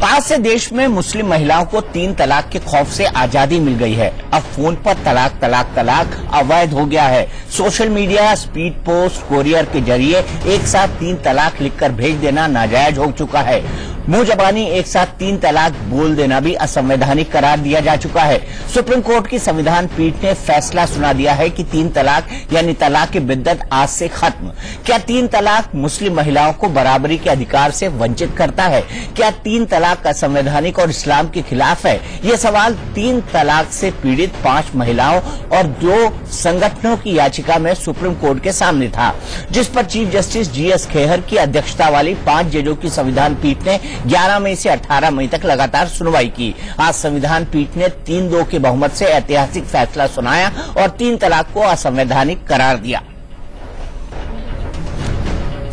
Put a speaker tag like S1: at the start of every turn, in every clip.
S1: आज से देश में मुस्लिम महिलाओं को 3 तलाक के खौफ से आजादी मिल गई है। अब फोन पर तलाक तलाक तलाक अवैध हो गया है। Social media, speed post, courier के जरिए एक साथ 3 तलाक लिखकर भेज देना नाजायज हो चुका है। मुंह जबानी एक साथ 3 तलाक बोल देना भी असंवैधानिक करार दिया जा चुका है। सुप्रीम कोर्ट की संविधान पीठ ने फैसला सुना दिया है कि 3 तलाक यानी तलाक की बिद्दत आज से खत्म। क्या 3 तलाक मुस्लिम महिलाओं को बराबरी के अधिकार से वंचित करता है? क्या 3 तलाक असंवैधानिक और इस्लाम के खिलाफ है? ये सवाल 3 तलाक से पीड़ित 5 महिलाओं और 2 संगठनों की याचिका में सुप्रीम कोर्ट के सामने था, जिस पर चीफ जस्टिस GS खेहर की अध्यक्षता वाली 5 जजों की संविधान पीठ ने 11 मई से 18 मई तक लगातार सुनवाई की। आज संविधान पीठ ने 3-2 के बहुमत से ऐतिहासिक फैसला सुनाया और 3 तलाक को असंवैधानिक करार दिया।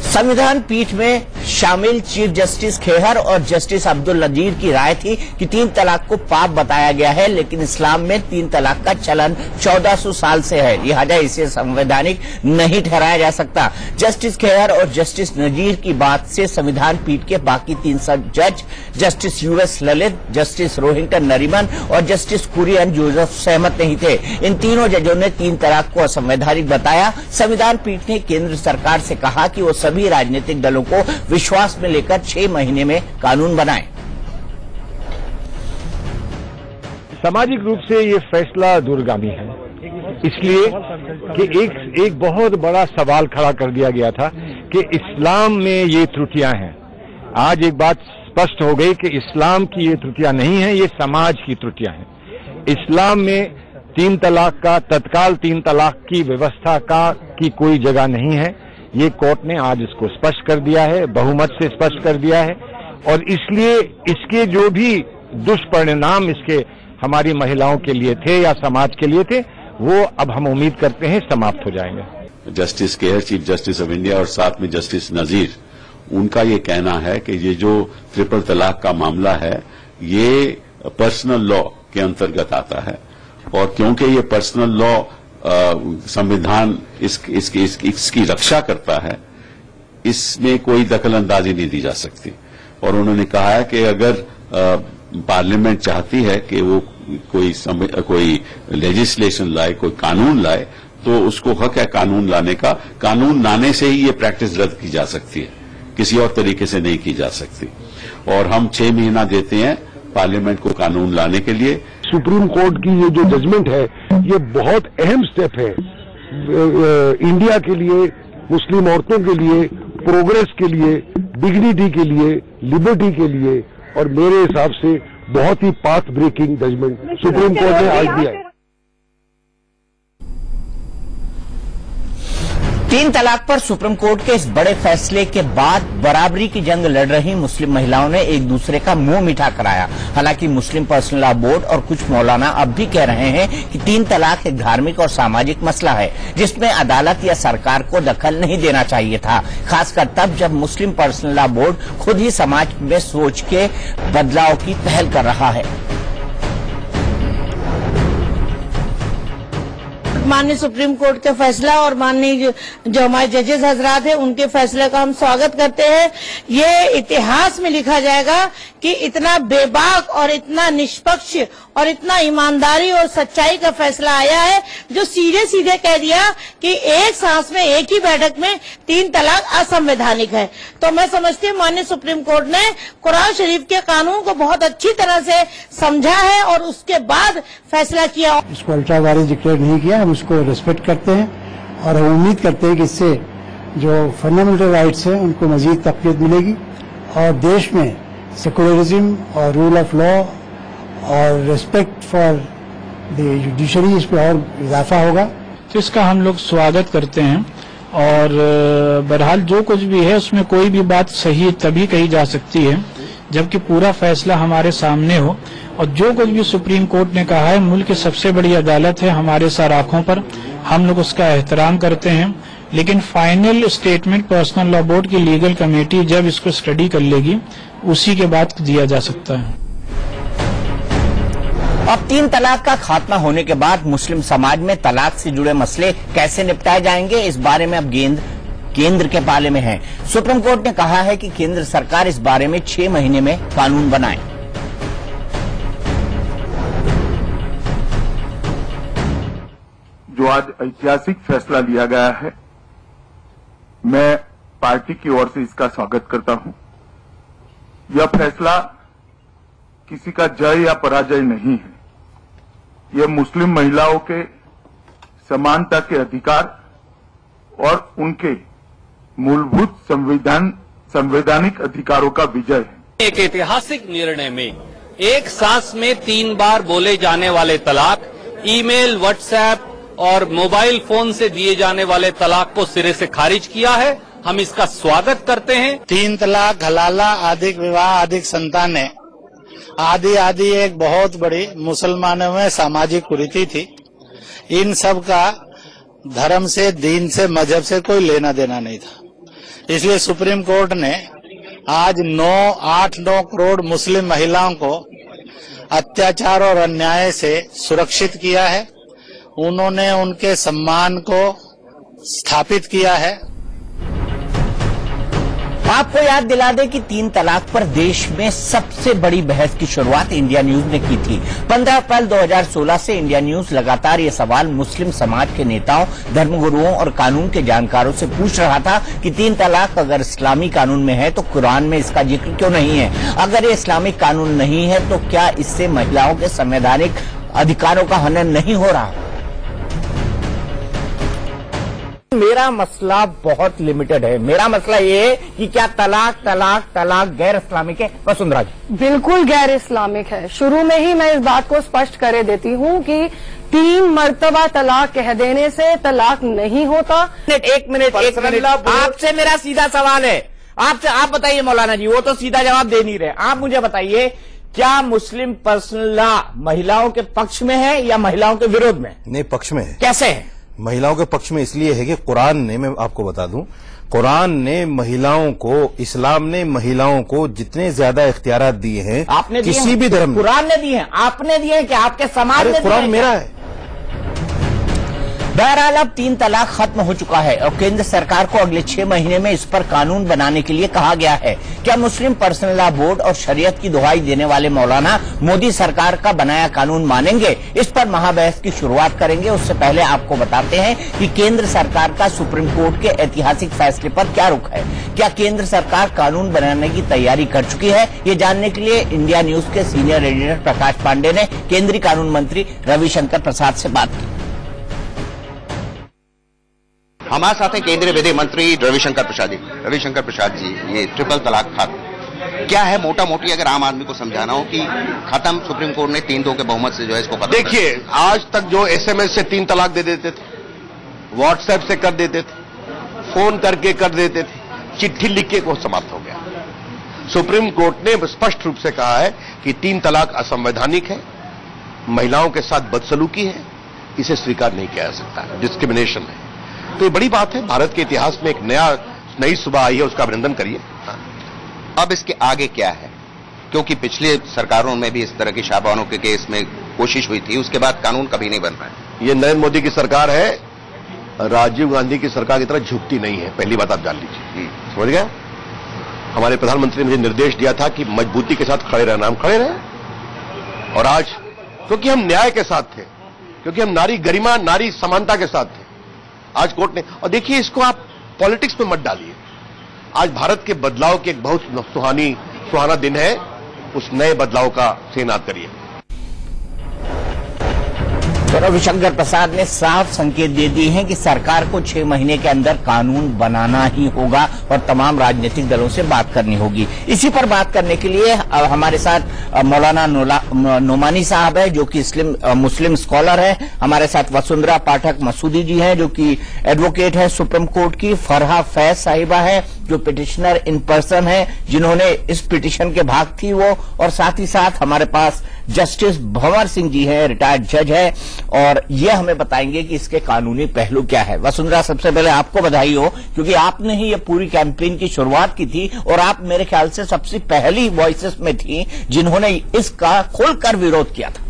S1: संविधान पीठ में शामिल चीफ जस्टिस खेहर और जस्टिस अब्दुल नजीर की राय थी कि 3 तलाक को पाप बताया गया है, लेकिन इस्लाम में 3 तलाक का चलन 1400 साल से है, लिहाजा इसे संवैधानिक नहीं ठहराया जा सकता। जस्टिस खेहर और जस्टिस नजीर की बात से संविधान पीठ के बाकी 3 जज justice US Lalit, justice Rohinton Nariman और जस्टिस कुरियन जोसेफ सहमत नहीं थे। इन तीनों जजों ने 3 तलाक को असंवैधानिक बताया। संविधान पीठ ने केंद्र सरकार से कहा कि वो सभी राजनीतिक दलों को विश्वास में लेकर 6 महीने में कानून बनाएं।
S2: सामाजिक रूप से ये फैसला दूरगामी है, इसलिए कि एक बहुत बड़ा सवाल खड़ा कर दिया गया था कि इस्लाम में ये त्रुटियां हैं। आज एक बात स्पष्ट हो गई कि इस्लाम की ये त्रुटियां नहीं है, ये समाज की त्रुटियां हैं। इस्लाम में 3 तलाक का, तत्काल 3 तलाक की व्यवस्था की कोई जगह नहीं है। ये कोर्ट ने आज इसको स्पष्ट कर दिया है, बहुमत से स्पष्ट कर दिया है, और इसलिए इसके जो भी दुष्परिणाम इसके हमारी महिलाओं के लिए थे या समाज के लिए थे, वो अब हम उम्मीद करते हैं समाप्त हो जाएंगे।
S3: Justice Khehar, chief justice of India, और साथ में जस्टिस नजीर, उनका ये कहना है कि ये जो ट्रिपल तलाक का मामला है ये पर्सनल लॉ के अंतर्गत आता है, और क्योंकि ये पर्सनल लॉ संविधान इसकी रक्षा करता है, इसमें कोई दखल अंदाजी नहीं दी जा सकती। और उन्होंने कहा है कि अगर पार्लियामेंट चाहती है कि वो कोई लेजिस्लेशन लाए, कोई कानून लाए, तो उसको हक है कानून लाने का। कानून लाने से ही ये प्रैक्टिस रद्द की जा सकती है, किसी और तरीके से नहीं की जा सकती। और हम 6 महीना देते हैं पार्लियामेंट को कानून लाने के लिए।
S2: सुप्रीम कोर्ट की ये जो जजमेंट है ये बहुत अहम स्टेप है इंडिया के लिए, मुस्लिम औरतों के लिए, प्रोग्रेस के लिए, डिग्निटी के लिए, लिबर्टी के लिए, और मेरे हिसाब से बहुत ही path breaking judgement supreme court ने आज दिया है।
S1: 3 तलाक पर सुप्रीम कोर्ट के इस बड़े फैसले के बाद बराबरी की जंग लड़ रही मुस्लिम महिलाओं ने एक दूसरे का मुंह मीठा कराया। हालांकि मुस्लिम पर्सनल लॉ बोर्ड और कुछ मौलाना अब भी कह रहे हैं कि 3 तलाक एक धार्मिक और सामाजिक मसला है, जिसमें अदालत या सरकार को दखल नहीं देना चाहिए था, खासकर तब जब मुस्लिम पर्सनल लॉ बोर्ड खुद ही समाज में सोच के बदलाव की पहल कर रहा है।
S4: माननीय सुप्रीम कोर्ट का फैसला और माननीय जो हमारे जजेस हजरात हैं उनके फैसले का हम स्वागत करते हैं। ये इतिहास में लिखा जाएगा कि इतना बेबाक और इतना निष्पक्ष और इतना ईमानदारी और सच्चाई का फैसला आया है, जो सीधे सीधे कह दिया कि एक सांस में, एक ही बैठक में 3 तलाक असंवैधानिक है। तो मैं समझती हूँ माननीय सुप्रीम कोर्ट ने कुरान शरीफ के कानून को बहुत अच्छी तरह से समझा है और उसके बाद फैसला किया।
S5: इसको अल्ट्रा वायरस डिक्लेयर नहीं किया, हम उसको रिस्पेक्ट करते हैं और हम उम्मीद करते हैं कि इससे जो फंडामेंटल राइट्स हैं उनको मजीद तक़वीयत मिलेगी और देश में सेकुलरिज्म और रूल ऑफ लॉ और रिस्पेक्ट फॉर द जुडिशरी, इस पर और इजाफा होगा।
S6: तो इसका हम लोग स्वागत करते हैं और बहरहाल जो कुछ भी है उसमें कोई भी बात सही तभी कही जा सकती है जबकि पूरा फैसला हमारे सामने हो, और जो कुछ भी सुप्रीम कोर्ट ने कहा है, मुल्क की सबसे बड़ी अदालत है, हमारे सर आंखों पर, हम लोग उसका एहतराम करते हैं। लेकिन final statement personal law board की लीगल कमेटी जब इसको स्टडी कर लेगी उसी के बाद दिया जा सकता है।
S1: अब 3 तलाक का खात्मा होने के बाद मुस्लिम समाज में तलाक से जुड़े मसले कैसे निपटाए जाएंगे, इस बारे में अब गेंद केंद्र के पाले में है। सुप्रीम कोर्ट ने कहा है कि केंद्र सरकार इस बारे में 6 महीने में कानून बनाए।
S7: जो आज ऐतिहासिक फैसला लिया गया है, मैं पार्टी की ओर से इसका स्वागत करता हूं। यह फैसला किसी का जय या पराजय नहीं है। यह मुस्लिम महिलाओं के समानता के अधिकार और उनके मूलभूत संवैधानिक अधिकारों का विजय है।
S8: एक ऐतिहासिक निर्णय में एक सांस में 3 बार बोले जाने वाले तलाक, ईमेल, व्हाट्सएप और मोबाइल फोन से दिए जाने वाले तलाक को सिरे से खारिज किया है। हम इसका स्वागत करते हैं।
S9: 3 तलाक, हलाला, अधिक विवाह, अधिक संतानें आदि एक बहुत बड़ी मुसलमानों में सामाजिक कुरीति थी। इन सब का धर्म से, दीन से, मजहब से कोई लेना देना नहीं था। इसलिए सुप्रीम कोर्ट ने आज 8-9 करोड़ मुस्लिम महिलाओं को अत्याचार और अन्याय से सुरक्षित किया है। उन्होंने उनके सम्मान को स्थापित किया है।
S1: आपको याद दिला दें कि 3 तलाक पर देश में सबसे बड़ी बहस की शुरुआत इंडिया न्यूज ने की थी। 15 अप्रैल 2016 से इंडिया न्यूज लगातार ये सवाल मुस्लिम समाज के नेताओं, धर्मगुरुओं और कानून के जानकारों से पूछ रहा था कि 3 तलाक अगर इस्लामी कानून में है तो कुरान में इसका जिक्र क्यों नहीं है? अगर ये इस्लामिक कानून नहीं है तो क्या इससे महिलाओं के संवैधानिक अधिकारों का हनन नहीं हो रहा? मेरा मसला बहुत लिमिटेड है। मेरा मसला ये है कि क्या तलाक गैर इस्लामिक है? वसुंधरा जी,
S10: बिल्कुल गैर इस्लामिक है। शुरू में ही मैं इस बात को स्पष्ट कर देती हूँ कि 3 मर्तबा तलाक कह देने से तलाक नहीं होता।
S1: एक मिनट आपसे मेरा सीधा सवाल है। आप बताइए मौलाना जी, वो तो सीधा जवाब दे नहीं रहे। आप मुझे बताइए, क्या मुस्लिम पर्सनल लॉ महिलाओं के पक्ष में है या महिलाओं के विरोध में?
S11: नहीं, पक्ष में है।
S1: कैसे है?
S11: महिलाओं के पक्ष में इसलिए है कि कुरान ने, मैं आपको बता दूं, कुरान ने महिलाओं को, इस्लाम ने महिलाओं को जितने ज्यादा इख्तियारात दिए हैं,
S1: आपने
S11: किसी भी धर्म,
S1: कुरान ने दिए हैं, आपने दिए हैं कि आपके समाज ने?
S11: कुरान मेरा है।
S1: बहरहाल अब 3 तलाक खत्म हो चुका है और केंद्र सरकार को अगले 6 महीने में इस पर कानून बनाने के लिए कहा गया है। क्या मुस्लिम पर्सनल लॉ बोर्ड और शरीयत की दुहाई देने वाले मौलाना मोदी सरकार का बनाया कानून मानेंगे? इस पर महाबहस की शुरुआत करेंगे। उससे पहले आपको बताते हैं कि केंद्र सरकार का सुप्रीम कोर्ट के ऐतिहासिक फैसले पर क्या रुख है। क्या केंद्र सरकार कानून बनाने की तैयारी कर चुकी है? ये जानने के लिए इंडिया न्यूज के सीनियर एडिटर प्रकाश पांडे ने केंद्रीय कानून मंत्री रविशंकर प्रसाद से बात की।
S12: हमारे साथ हैं केंद्रीय विधि मंत्री रविशंकर प्रसाद जी। रविशंकर प्रसाद जी, ये ट्रिपल तलाक खत्म क्या है? मोटा मोटी अगर आम आदमी को समझाना हो कि खत्म, सुप्रीम कोर्ट ने 3-2 के बहुमत से जो है इसको खत्म।
S13: देखिए, आज तक जो एसएमएस से 3 तलाक दे देते थे, व्हाट्सएप से कर देते थे, फोन करके कर देते थे, चिट्ठी लिख के वो समाप्त हो गया। सुप्रीम कोर्ट ने स्पष्ट रूप से कहा है कि 3 तलाक असंवैधानिक है, महिलाओं के साथ बदसलूकी है, इसे स्वीकार नहीं किया जा सकता, डिस्क्रिमिनेशन है। तो ये बड़ी बात है। भारत के इतिहास में एक नई सुबह आई है, उसका अभिनंदन करिए।
S12: अब इसके आगे क्या है? क्योंकि पिछले सरकारों में भी इस तरह की शाहबानों के केस में कोशिश हुई थी, उसके बाद कानून कभी नहीं बन पाया।
S13: ये नरेंद्र मोदी की सरकार है, राजीव गांधी की सरकार की तरह झुकती नहीं है। पहली बात आप जान लीजिए, समझ गए? हमारे प्रधानमंत्री ने मुझे निर्देश दिया था कि मजबूती के साथ खड़े रहना, हम खड़े रहे। और आज क्योंकि हम न्याय के साथ थे, क्योंकि हम नारी गरिमा, नारी समानता के साथ थे, आज कोर्ट ने, और देखिए इसको आप पॉलिटिक्स में मत डालिए। आज भारत के बदलाव की एक बहुत सुहाना दिन है, उस नए बदलाव का सेनाद करिए।
S1: तो रविशंकर प्रसाद ने साफ संकेत दे दिए हैं कि सरकार को 6 महीने के अंदर कानून बनाना ही होगा और तमाम राजनीतिक दलों से बात करनी होगी। इसी पर बात करने के लिए हमारे साथ मौलाना नोमानी साहब है, जो कि मुस्लिम स्कॉलर है। हमारे साथ वसुंधरा पाठक मसूदी जी हैं, जो कि एडवोकेट है सुप्रीम कोर्ट की। फरहा फैज साहिबा है, जो पिटिशनर इन पर्सन है, जिन्होंने इस पिटिशन के भाग थी वो। और साथ ही साथ हमारे पास जस्टिस भंवर सिंह जी हैं, रिटायर्ड जज है, और ये हमें बताएंगे कि इसके कानूनी पहलू क्या है। वसुंधरा, सबसे पहले आपको बधाई हो, क्योंकि आपने ही ये पूरी कैंपेन की शुरुआत की थी और आप मेरे ख्याल से सबसे पहली वॉइसेस में थी जिन्होंने इसका खुलकर विरोध किया था।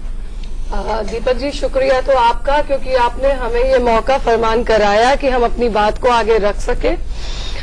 S10: दीपक जी, शुक्रिया तो आपका, क्योंकि आपने हमें ये मौका फरमान कराया कि हम अपनी बात को आगे रख सके।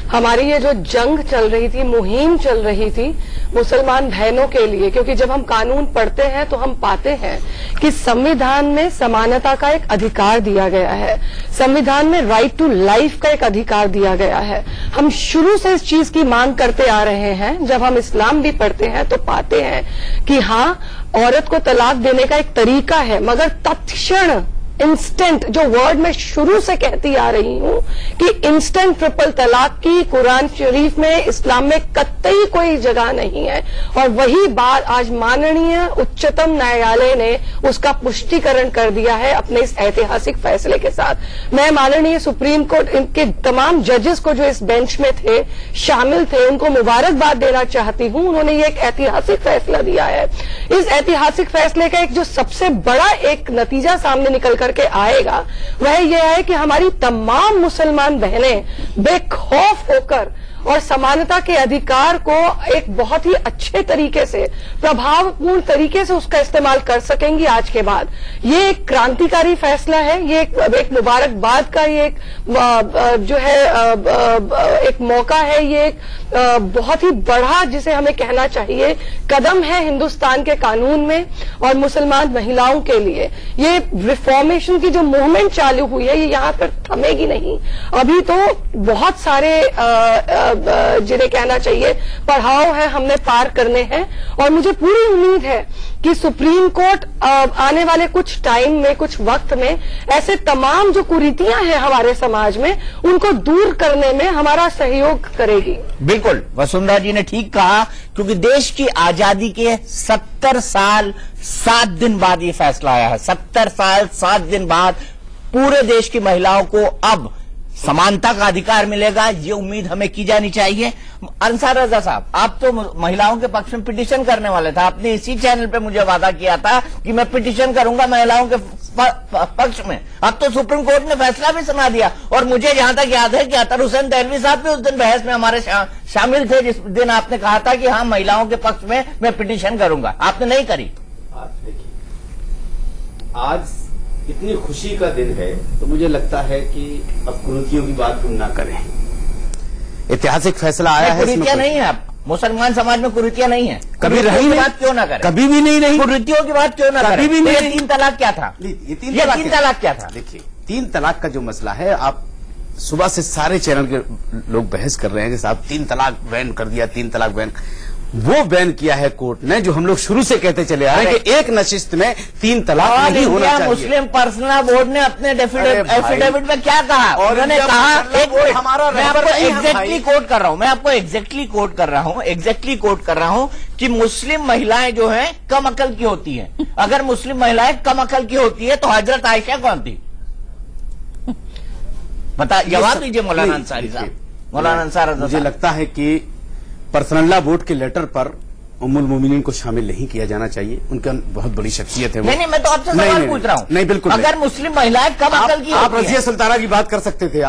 S10: हमारी ये जो जंग चल रही थी, मुहिम चल रही थी मुसलमान बहनों के लिए, क्योंकि जब हम कानून पढ़ते हैं तो हम पाते हैं कि संविधान में समानता का एक अधिकार दिया गया है, संविधान में राइट टू लाइफ का एक अधिकार दिया गया है। हम शुरू से इस चीज की मांग करते आ रहे हैं। जब हम इस्लाम भी पढ़ते हैं तो पाते हैं कि हाँ, औरत को तलाक देने का एक तरीका है, मगर तत्क्षण इंस्टेंट, जो वर्ड मैं शुरू से कहती आ रही हूं कि इंस्टेंट ट्रिपल तलाक की कुरान शरीफ में, इस्लाम में कतई कोई जगह नहीं है। और वही बात आज माननीय उच्चतम न्यायालय ने उसका पुष्टिकरण कर दिया है अपने इस ऐतिहासिक फैसले के साथ। मैं माननीय सुप्रीम कोर्ट इनके तमाम जजेस को जो इस बेंच में थे, शामिल थे, उनको मुबारकबाद देना चाहती हूं। उन्होंने ये एक ऐतिहासिक फैसला दिया है। इस ऐतिहासिक फैसले का एक जो सबसे बड़ा एक नतीजा सामने निकल करके आएगा वह यह है कि हमारी तमाम मुसलमान बहनें बेखौफ होकर और समानता के अधिकार को एक बहुत ही अच्छे तरीके से, प्रभावपूर्ण तरीके से उसका इस्तेमाल कर सकेंगी आज के बाद। ये एक क्रांतिकारी फैसला है, ये एक मुबारकबाद का ये एक जो है एक मौका है, ये एक बहुत ही बड़ा, जिसे हमें कहना चाहिए, कदम है हिंदुस्तान के कानून में और मुसलमान महिलाओं के लिए। ये रिफॉर्मेशन की जो मूवमेंट चालू हुई है, ये यहां पर थमेगी नहीं। अभी तो बहुत सारे जिन्हें कहना चाहिए पड़ाव है हमने पार करने हैं, और मुझे पूरी उम्मीद है कि सुप्रीम कोर्ट आने वाले कुछ टाइम में, कुछ वक्त में, ऐसे तमाम जो कुरीतियां हैं हमारे समाज में, उनको दूर करने में हमारा सहयोग करेगी।
S1: बिल्कुल, वसुंधरा जी ने ठीक कहा, क्योंकि देश की आजादी के 70 साल 7 दिन बाद ये फैसला आया है। 70 साल 7 दिन बाद पूरे देश की महिलाओं को अब समानता का अधिकार मिलेगा, ये उम्मीद हमें की जानी चाहिए। अंसार रजा साहब, आप तो महिलाओं के पक्ष में पिटीशन करने वाले थे। आपने इसी चैनल पे मुझे वादा किया था कि मैं पिटीशन करूंगा महिलाओं के पक्ष में। अब तो सुप्रीम कोर्ट ने फैसला भी सुना दिया, और मुझे जहां तक याद है कि अतर हुसैन दहलवी साहब भी उस दिन बहस में हमारे शामिल थे, जिस दिन आपने कहा था कि हाँ, महिलाओं के पक्ष में मैं पिटीशन करूंगा। आपने नहीं करी।
S14: आज इतनी खुशी का दिन है तो मुझे लगता है कि अब कुरीतियों की बात हम ना करें। ऐतिहासिक फैसला आया है।
S1: कुरीतियां नहीं है, आप मुसलमान समाज में कुरीतियां नहीं है,
S14: कभी रही नहीं,
S1: बात क्यों ना करें?
S14: कभी भी नहीं रही।
S1: कुरीतियों की बात क्यों ना करें?
S14: कभी भी नहीं।
S1: 3 तलाक क्या था?
S14: ये 3 तलाक क्या था? देखिए, 3 तलाक का जो मसला है, आप सुबह से सारे चैनल के लोग बहस कर रहे हैं कि साहब 3 तलाक बैन कर दिया, 3 तलाक बैन। वो बैन किया है कोर्ट ने, जो हम लोग शुरू से कहते चले आ रहे हैं कि एक नशिस्त में 3 तलाक नहीं होना चाहिए।
S1: मुस्लिम पर्सनल बोर्ड ने अपने एफिडेविट में क्या कहा? उन्होंने कहा, मैं आपको एग्जैक्टली कोट कर रहा हूं, कि मुस्लिम महिलाएं जो हैं कम अकल की होती हैं। अगर मुस्लिम महिलाएं कम अकल की होती है तो हजरत आयशा कौन थी? बता, जवाब दीजिए मौलाना अंसारी साहब। मौलाना अंसार,
S14: मुझे लगता है कि पर्सनल लॉ बोर्ड के लेटर पर उम्मुल मोमिनीन को शामिल नहीं किया जाना चाहिए। उनका बहुत बड़ी शख्सियत है वो।
S1: नहीं, मैं तो आपसे सवाल पूछ रहा हूँ।
S14: नहीं, बिल्कुल।
S1: अगर मुस्लिम महिलाएं कम अकल की,
S14: आप रज़िया सुल्ताना की बात कर सकते थे।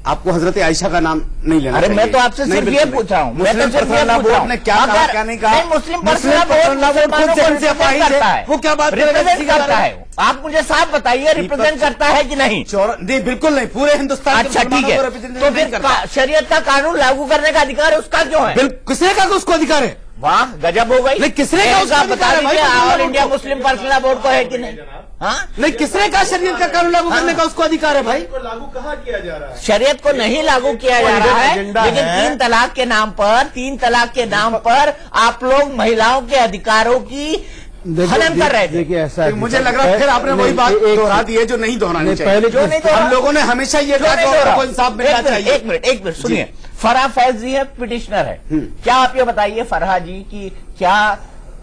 S14: आपको हजरत आयशा का नाम नहीं लेना चाहिए।
S1: मैं तो आपसे सिर्फ ये पूछ रहा हूँ,
S14: मुस्लिम पर्सनल लॉ बोर्ड ने क्या कहा, क्या नहीं कहा?
S1: मुस्लिम पर्सनल लॉ बोर्ड खुद से अपाहिज है,
S14: वो क्या बात
S1: रिप्रेजेंट करता है? आप मुझे साफ बताइए, रिप्रेजेंट करता है कि नहीं?
S14: नहीं, बिल्कुल नहीं, पूरे हिंदुस्तान।
S1: अच्छा, ठीक है, तो फिर शरीयत का कानून लागू करने का अधिकार उसका क्यों है?
S14: किसने कहा उसको अधिकार है?
S1: वाह, गजब हो गई।
S14: किसने कहा?
S1: बता दीजिए, all India Muslim personal board को है कि नहीं? हाँ,
S14: नहीं, किसने कहा शरीयत का कानून लागू करने का उसको अधिकार है? भाई, लागू कहाँ किया जा रहा है?
S1: शरीयत को नहीं लागू किया जा रहा है, लेकिन 3 तलाक के नाम पर आप लोग महिलाओं के अधिकारों की हनन कर रहे थे।
S5: देखिए, ऐसा
S14: मुझे लग रहा है फिर आपने वही बात दोहरा दी है जो नहीं दोहरानी चाहिए। हम लोगों ने हमेशा ये कहा कि इंसाफ मिलना चाहिए।
S1: एक मिनट सुनिए, फरहा फैज जी है, पिटिशनर है। क्या आप ये बताइए फरहा जी की क्या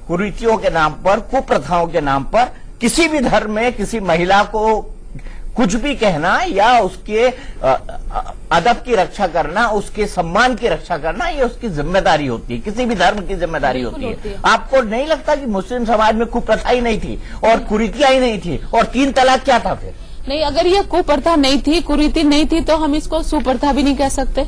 S1: कुरीतियों के नाम पर, कुप्रथाओं के नाम पर किसी भी धर्म में किसी महिला को कुछ भी कहना या उसके अदब की रक्षा करना, उसके सम्मान की रक्षा करना, ये उसकी जिम्मेदारी होती है, किसी भी धर्म की जिम्मेदारी होती है। आपको नहीं लगता कि मुस्लिम समाज में कुप्रथा ही नहीं थी और कुरीतियां ही नहीं थी, और 3 तलाक क्या था फिर?
S15: नहीं, अगर ये कुप्रथा नहीं थी, कुरीति नहीं थी, तो हम इसको सुप्रथा भी नहीं कह सकते।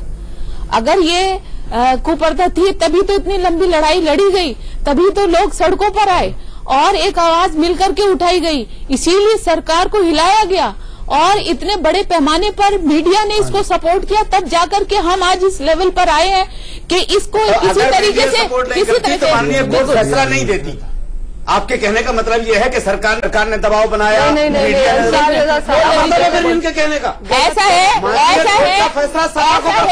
S15: अगर ये कुप्रथा थी तभी तो इतनी लंबी लड़ाई लड़ी गई, तभी तो लोग सड़कों पर आए। और एक आवाज मिलकर के उठाई गई, इसीलिए सरकार को हिलाया गया और इतने बड़े पैमाने पर मीडिया ने इसको सपोर्ट किया, तब जाकर के हम आज इस लेवल पर आए हैं कि इसको इसी तरीके से
S14: फैसला नहीं देती। आपके कहने का मतलब यह है कि सरकार ने दबाव बनाया, इनके कहने का
S15: ऐसा है फैसला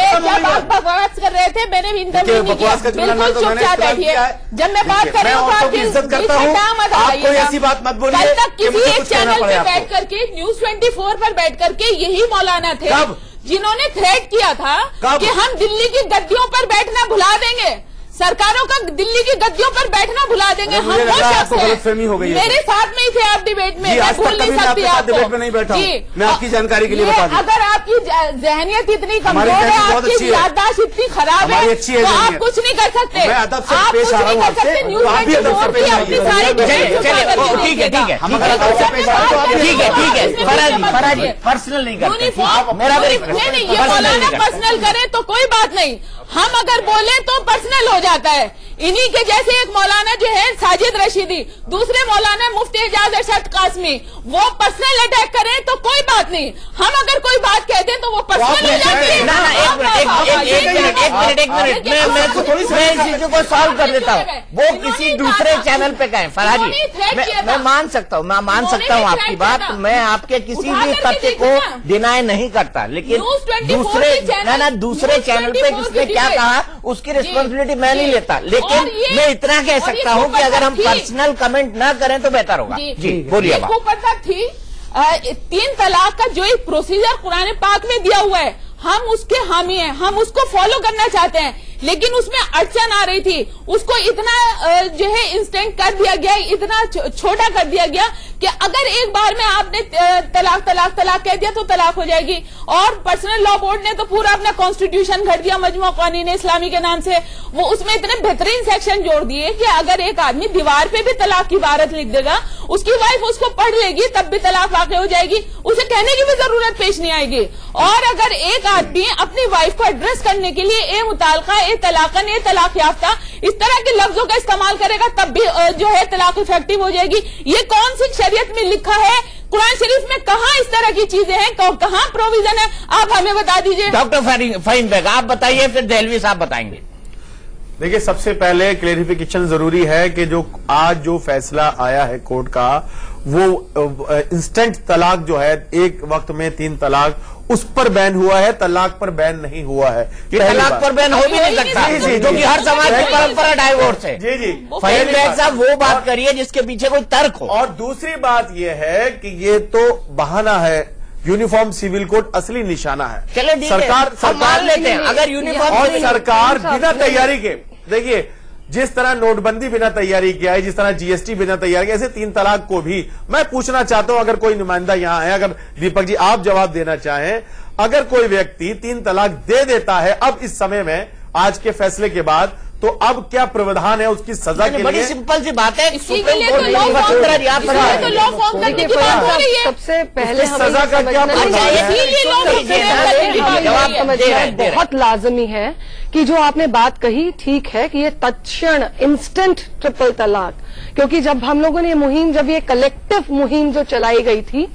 S15: जब आप बकवास कर रहे थे मैंने भी इंटरव्यू नहीं किया, बिल्कुल चुपचाप बैठिए। जब मैं बात कर रही हूँ आपकी इज्जत करता हूँ,
S14: आपको ऐसी बात मत बोलिए।
S15: कल तक किसी एक चैनल पे बैठ करके News 24 पर बैठ करके यही मौलाना थे जिन्होंने थ्रेट किया था कि हम दिल्ली की गद्दियों पर बैठना भुला देंगे, सरकारों का दिल्ली की गद्दियों पर बैठना भुला देंगे। हम वो शख्स
S14: गलतफहमी हो गई है।
S15: मेरे साथ में ही थे आप डिबेट में, मैं भूल नहीं सकती आपको।
S14: डिबेट में नहीं बैठा हूं, मैं आपकी जानकारी के लिए बता दूं।
S15: अगर आपकी जहनियत इतनी कमजोर है, आपकी याददाश्त इतनी खराब है, तो आप कुछ नहीं कर सकते। आप कुछ नहीं कर सकते। न्यूज़ 24 की अपनी सारी
S1: ठीक है पर्सनल नहीं करते।
S15: नहीं, ये मौलाना पर्सनल करे तो कोई बात नहीं, हम अगर बोले तो पर्सनल हो जाता है। इन्हीं के जैसे एक मौलाना जो है साजिद रशीदी, दूसरे मौलाना मुफ्ती एजाज अरशद कासमी, वो पर्सनल अटैक करें तो कोई बात नहीं, हम अगर कोई बात कहते हैं तो वो पर्सनल हो जाती है।
S1: मैं इस चीजों को सॉल्व कर देता हूँ। वो किसी दूसरे चैनल पे गए फराजी, मैं मान सकता हूँ, मैं मान सकता हूँ आपकी बात, मैं आपके किसी भी तथ्य को डिनाई नहीं करता, लेकिन दूसरे चैनल पे किसने क्या कहा उसकी रिस्पॉन्सिबिलिटी मैं नहीं लेता, लेकिन मैं इतना कह सकता हूँ कि अगर हम पर्सनल कमेंट ना करें तो बेहतर होगा। जी बोलिए।
S15: आपको पता थी 3 तलाक का जो एक प्रोसीजर कुरान पाक में दिया हुआ है, हम उसके हामी हैं, हम उसको फॉलो करना चाहते हैं, लेकिन उसमें अड़चन आ रही थी, उसको इतना जो है इंस्टेंट कर दिया गया, इतना छोटा कर दिया गया कि अगर एक बार में आपने तलाक तलाक तलाक कह दिया तो तलाक हो जाएगी। और पर्सनल लॉ बोर्ड ने तो पूरा अपना कॉन्स्टिट्यूशन घड़ दिया मजमू कानून इस्लामी के नाम से, वो उसमें इतने बेहतरीन सेक्शन जोड़ दिए कि अगर एक आदमी दीवार पे भी तलाक की इबारत लिख देगा, उसकी वाइफ उसको पढ़ लेगी तब भी तलाक वाक़ हो जाएगी, उसे कहने की भी जरूरत पेश नहीं आएगी। और अगर एक आदमी अपनी वाइफ को एड्रेस करने के लिए ए मुतालका, ए तलाकन, ए तलाक याफ्ता, इस तरह के लफ्जों का इस्तेमाल करेगा तब भी जो है तलाक इफेक्टिव हो जाएगी। ये कौन सी शरीयत में लिखा है? कुरान शरीफ में कहाँ इस तरह की चीजें हैं, कहाँ प्रोविजन है, आप हमें बता दीजिए।
S1: डॉक्टर फहीम बेग आप बताइए, फिर दहलवी साहब बताएंगे।
S16: देखिए, सबसे पहले क्लेरिफिकेशन जरूरी है कि जो आज जो फैसला आया है कोर्ट का, वो इंस्टेंट तलाक जो है, एक वक्त में 3 तलाक, उस पर बैन हुआ है, तलाक पर बैन नहीं हुआ है।
S1: तलाक पर बैन हो भी नहीं सकता, जो कि हर समाज की परंपरा डाइवोर्स है।
S16: जी जी,
S1: फहीम बेग साहब वो बात करिए जिसके पीछे कोई तर्क हो।
S16: और दूसरी बात यह है कि ये तो बहाना है, यूनिफॉर्म सिविल कोड असली निशाना है।
S1: चलो सरकार मान लेते हैं अगर यूनिफॉर्म,
S16: और सरकार बिना तैयारी के, देखिए जिस तरह नोटबंदी बिना तैयारी किया है, जिस तरह जीएसटी बिना तैयारी किया, ऐसे 3 तलाक को भी मैं पूछना चाहता हूं, अगर कोई नुमाइंदा यहां है, अगर दीपक जी आप जवाब देना चाहें, अगर कोई व्यक्ति 3 तलाक दे देता है अब इस समय में, आज के फैसले के बाद, तो अब क्या प्रावधान है उसकी सजा के लिए?
S1: बड़ी सिंपल सी बात है,
S15: सुप्रीम कोर्ट लॉ फॉर्म करने की बात हो रही है।
S10: सबसे पहले
S16: सजा का क्या
S10: बहुत लाजमी है कि जो आपने बात कही ठीक है कि ये तत्क्षण इंस्टेंट ट्रिपल तलाक, क्योंकि जब हम लोगों ने मुहिम, जब ये कलेक्टिव मुहिम जो चलाई गई थी,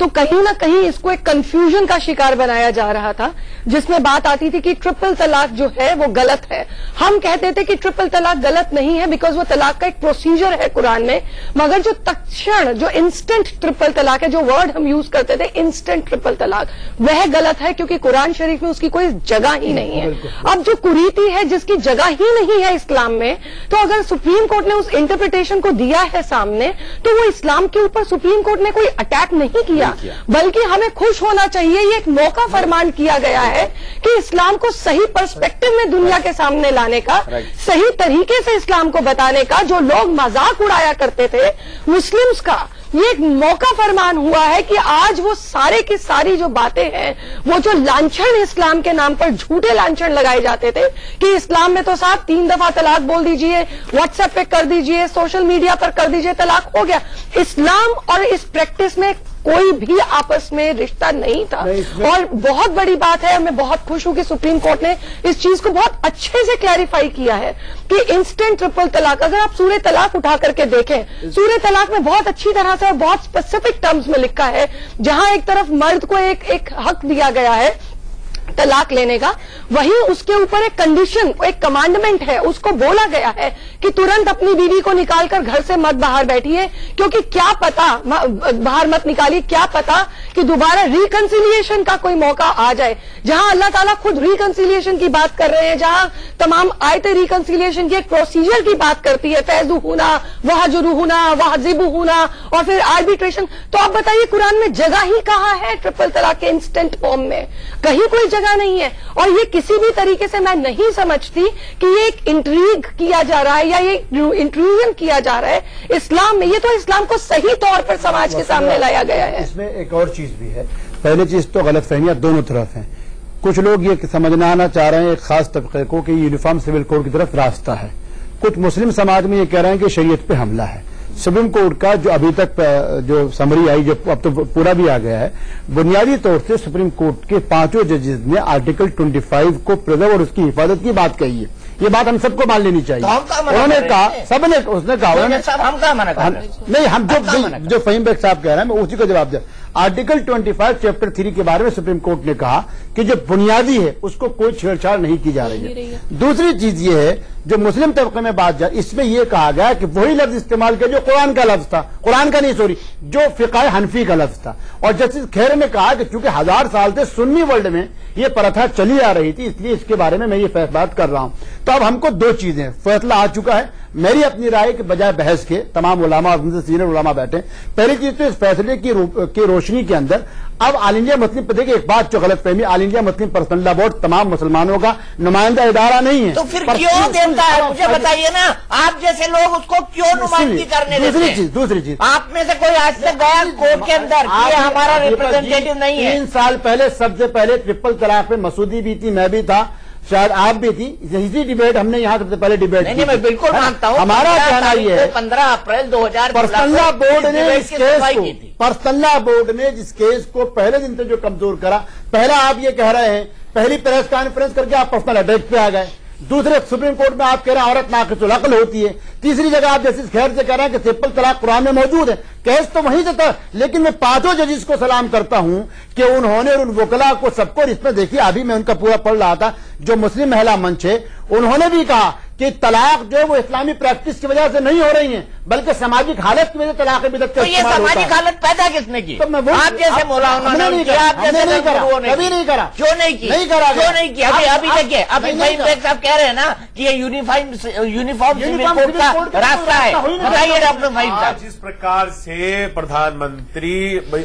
S10: तो कहीं ना कहीं इसको एक कंफ्यूजन का शिकार बनाया जा रहा था, जिसमें बात आती थी कि ट्रिपल तलाक जो है वो गलत है। हम कहते थे कि ट्रिपल तलाक गलत नहीं है बिकॉज वो तलाक का एक प्रोसीजर है कुरान में, मगर जो तत्क्षण, जो इंस्टेंट ट्रिपल तलाक है, जो वर्ड हम यूज करते थे इंस्टेंट ट्रिपल तलाक, वह गलत है क्योंकि कुरान शरीफ में उसकी कोई जगह ही नहीं है। अब जो कुरीति है जिसकी जगह ही नहीं है इस्लाम में, तो अगर सुप्रीम कोर्ट ने उस इंटरप्रिटेशन को दिया है सामने, तो वो इस्लाम के ऊपर सुप्रीम कोर्ट ने कोई अटैक नहीं किया, बल्कि हमें खुश होना चाहिए। ये एक मौका फरमान किया गया है कि इस्लाम को सही पर्सपेक्टिव में दुनिया के सामने लाने का, सही तरीके से इस्लाम को बताने का। जो लोग मजाक उड़ाया करते थे मुस्लिम्स का, ये एक मौका फरमान हुआ है कि आज वो सारे की सारी जो बातें हैं, वो जो लांछन इस्लाम के नाम पर झूठे लांछन लगाए जाते थे कि इस्लाम में तो साहब 3 दफा तलाक बोल दीजिए, व्हाट्सएप पे कर दीजिए, सोशल मीडिया पर कर दीजिए, तलाक हो गया। इस्लाम और इस प्रैक्टिस में कोई भी आपस में रिश्ता नहीं था। और बहुत बड़ी बात है, मैं बहुत खुश हूं कि सुप्रीम कोर्ट ने इस चीज को बहुत अच्छे से क्लैरिफाई किया है कि इंस्टेंट ट्रिपल तलाक, अगर आप सूरह तलाक उठा करके देखें, सूरह तलाक में बहुत अच्छी तरह से और बहुत स्पेसिफिक टर्म्स में लिखा है, जहां एक तरफ मर्द को एक हक दिया गया है तलाक लेने का, वहीं उसके ऊपर एक कंडीशन, एक कमांडमेंट है, उसको बोला गया है कि तुरंत अपनी बीवी को निकालकर घर से मत बाहर बैठिए, क्योंकि क्या पता, बाहर मत निकालिए, क्या पता कि दोबारा रिकंसिलिएशन का कोई मौका आ जाए। जहां अल्लाह ताला खुद रिकंसिलिएशन की बात कर रहे हैं, जहां तमाम आयतें रिकंसिलिएशन की एक प्रोसीजर की बात करती है, फैजू होना, वहजुरु होना, वहजिबु होना और फिर आर्बिट्रेशन, तो आप बताइए कुरान में जगह ही कहां है ट्रिपल तलाक के इंस्टेंट फॉर्म में? कहीं कोई जगह नहीं है। और ये किसी भी तरीके से मैं नहीं समझती कि ये एक इंट्रीग किया जा रहा है या ये इंट्रूजन किया जा रहा है इस्लाम में। ये तो इस्लाम को सही तौर पर समाज के सामने लाया गया है।
S5: इसमें एक और चीज भी है, पहली चीज तो गलतफहमियां दोनों तरफ हैं। कुछ लोग ये समझना चाह रहे हैं एक खास तबके को कि यूनिफॉर्म सिविल कोड की तरफ रास्ता है, कुछ मुस्लिम समाज में ये कह रहे हैं कि शरीयत पे हमला है। सुप्रीम कोर्ट का जो अभी तक जो समरी आई, जो अब तो पूरा भी आ गया है, बुनियादी तौर से सुप्रीम कोर्ट के 5 जजेस ने आर्टिकल 25 को प्रिजर्व और उसकी हिफाजत की बात कही है। ये बात हम सबको मान लेनी चाहिए। उन्होंने कहा, सबने उसने कहा,
S1: हम कहा मना कर रहे हैं?
S5: नहीं, हम जो फहीम बेग साहब कह रहे हैं मैं उसी को जवाब दे। आर्टिकल 25 चैप्टर 3 के बारे में सुप्रीम कोर्ट ने कहा कि जो बुनियादी है उसको कोई छेड़छाड़ नहीं की जा रही है। दूसरी चीज ये है, जो मुस्लिम तबके में बात जाए, इसमें यह कहा गया कि वही लफ्ज इस्तेमाल किया जो कुरान का लफ्ज था, कुरान का नहीं सॉरी, जो फिक़ह हनफी का लफ्ज था। और जस्टिस खैर ने कहा कि चूंकि 1000 साल से सुन्नी वर्ल्ड में ये प्रथा चली आ रही थी, इसलिए इसके बारे में मैं ये बात कर रहा हूं। तो अब हमको 2 चीजें, फैसला आ चुका है, मेरी अपनी राय के बजाय बहस के तमाम उलामा और उनसे सीनियर उलामा बैठे। पहली चीज तो इस फैसले की रोशनी के अंदर अब ऑल इंडिया मुस्लिम, देखिए एक बात जो गलतफहमी, all India Muslim personal law board तमाम मुसलमानों का नुमाइंदा इदारा नहीं है।
S1: तो फिर क्यों देता है? मुझे बताइए ना, आप जैसे लोग उसको क्यों नुमाइंदगी करने देते हैं? दूसरी चीज आप में से कोई आज तक गया कोर्ट के अंदर कि हमारा रिप्रेजेंटेटिव नहीं है?
S5: 3 साल पहले सबसे पहले ट्रिपल तलाक पे मसूदी भी थी, मैं भी था, शायद आप भी थी, इसी डिबेट हमने यहाँ सबसे पहले डिबेट
S1: नहीं, मैं बिल्कुल मानता हूँ।
S5: हमारा कहना ये है,
S1: 15 अप्रैल 2000
S5: पर्सनल लॉ बोर्ड ने इस केस को, पर्सनल लॉ बोर्ड ने जिस केस को पहले दिन से जो कमजोर करा, पहला आप ये कह रहे हैं, पहली प्रेस कॉन्फ्रेंस करके आप पर्सनल अटैक पे आ गए, दूसरे सुप्रीम कोर्ट में आप कह रहे हैं औरत नाक़िसुल अक़्ल होती है, तीसरी जगह आप जस्टिस खैर से कह रहे हैं कि ट्रिपल तलाक कुरान में मौजूद है। केस तो वहीं से था, लेकिन मैं 5 जजेस को सलाम करता हूं कि उन्होंने और उन वकला को सबको इसमें, देखिए अभी मैं उनका पूरा पढ़ रहा था, जो मुस्लिम महिला मंच है उन्होंने भी कहा कि तलाक जो है वो इस्लामी प्रैक्टिस की वजह से नहीं हो रही है, बल्कि सामाजिक हालत की वजह से तलाक बिदअत
S1: तो ये सामाजिक हालत पैदा किसने की?
S5: तो मैं
S1: आप जैसे मौलाना ने किया, आप जैसे
S5: कभी नहीं करा।
S1: क्यों नहीं की?
S5: नहीं करा,
S1: क्यों नहीं किया? अभी देखिए, अभी फहीम बेग साहब कह रहे हैं ना कि ये यूनिफॉर्म सिविल कोड का रास्ता है। बताइए डॉक्टर फहीम साहब।
S16: जिस प्रकार से प्रधानमंत्री,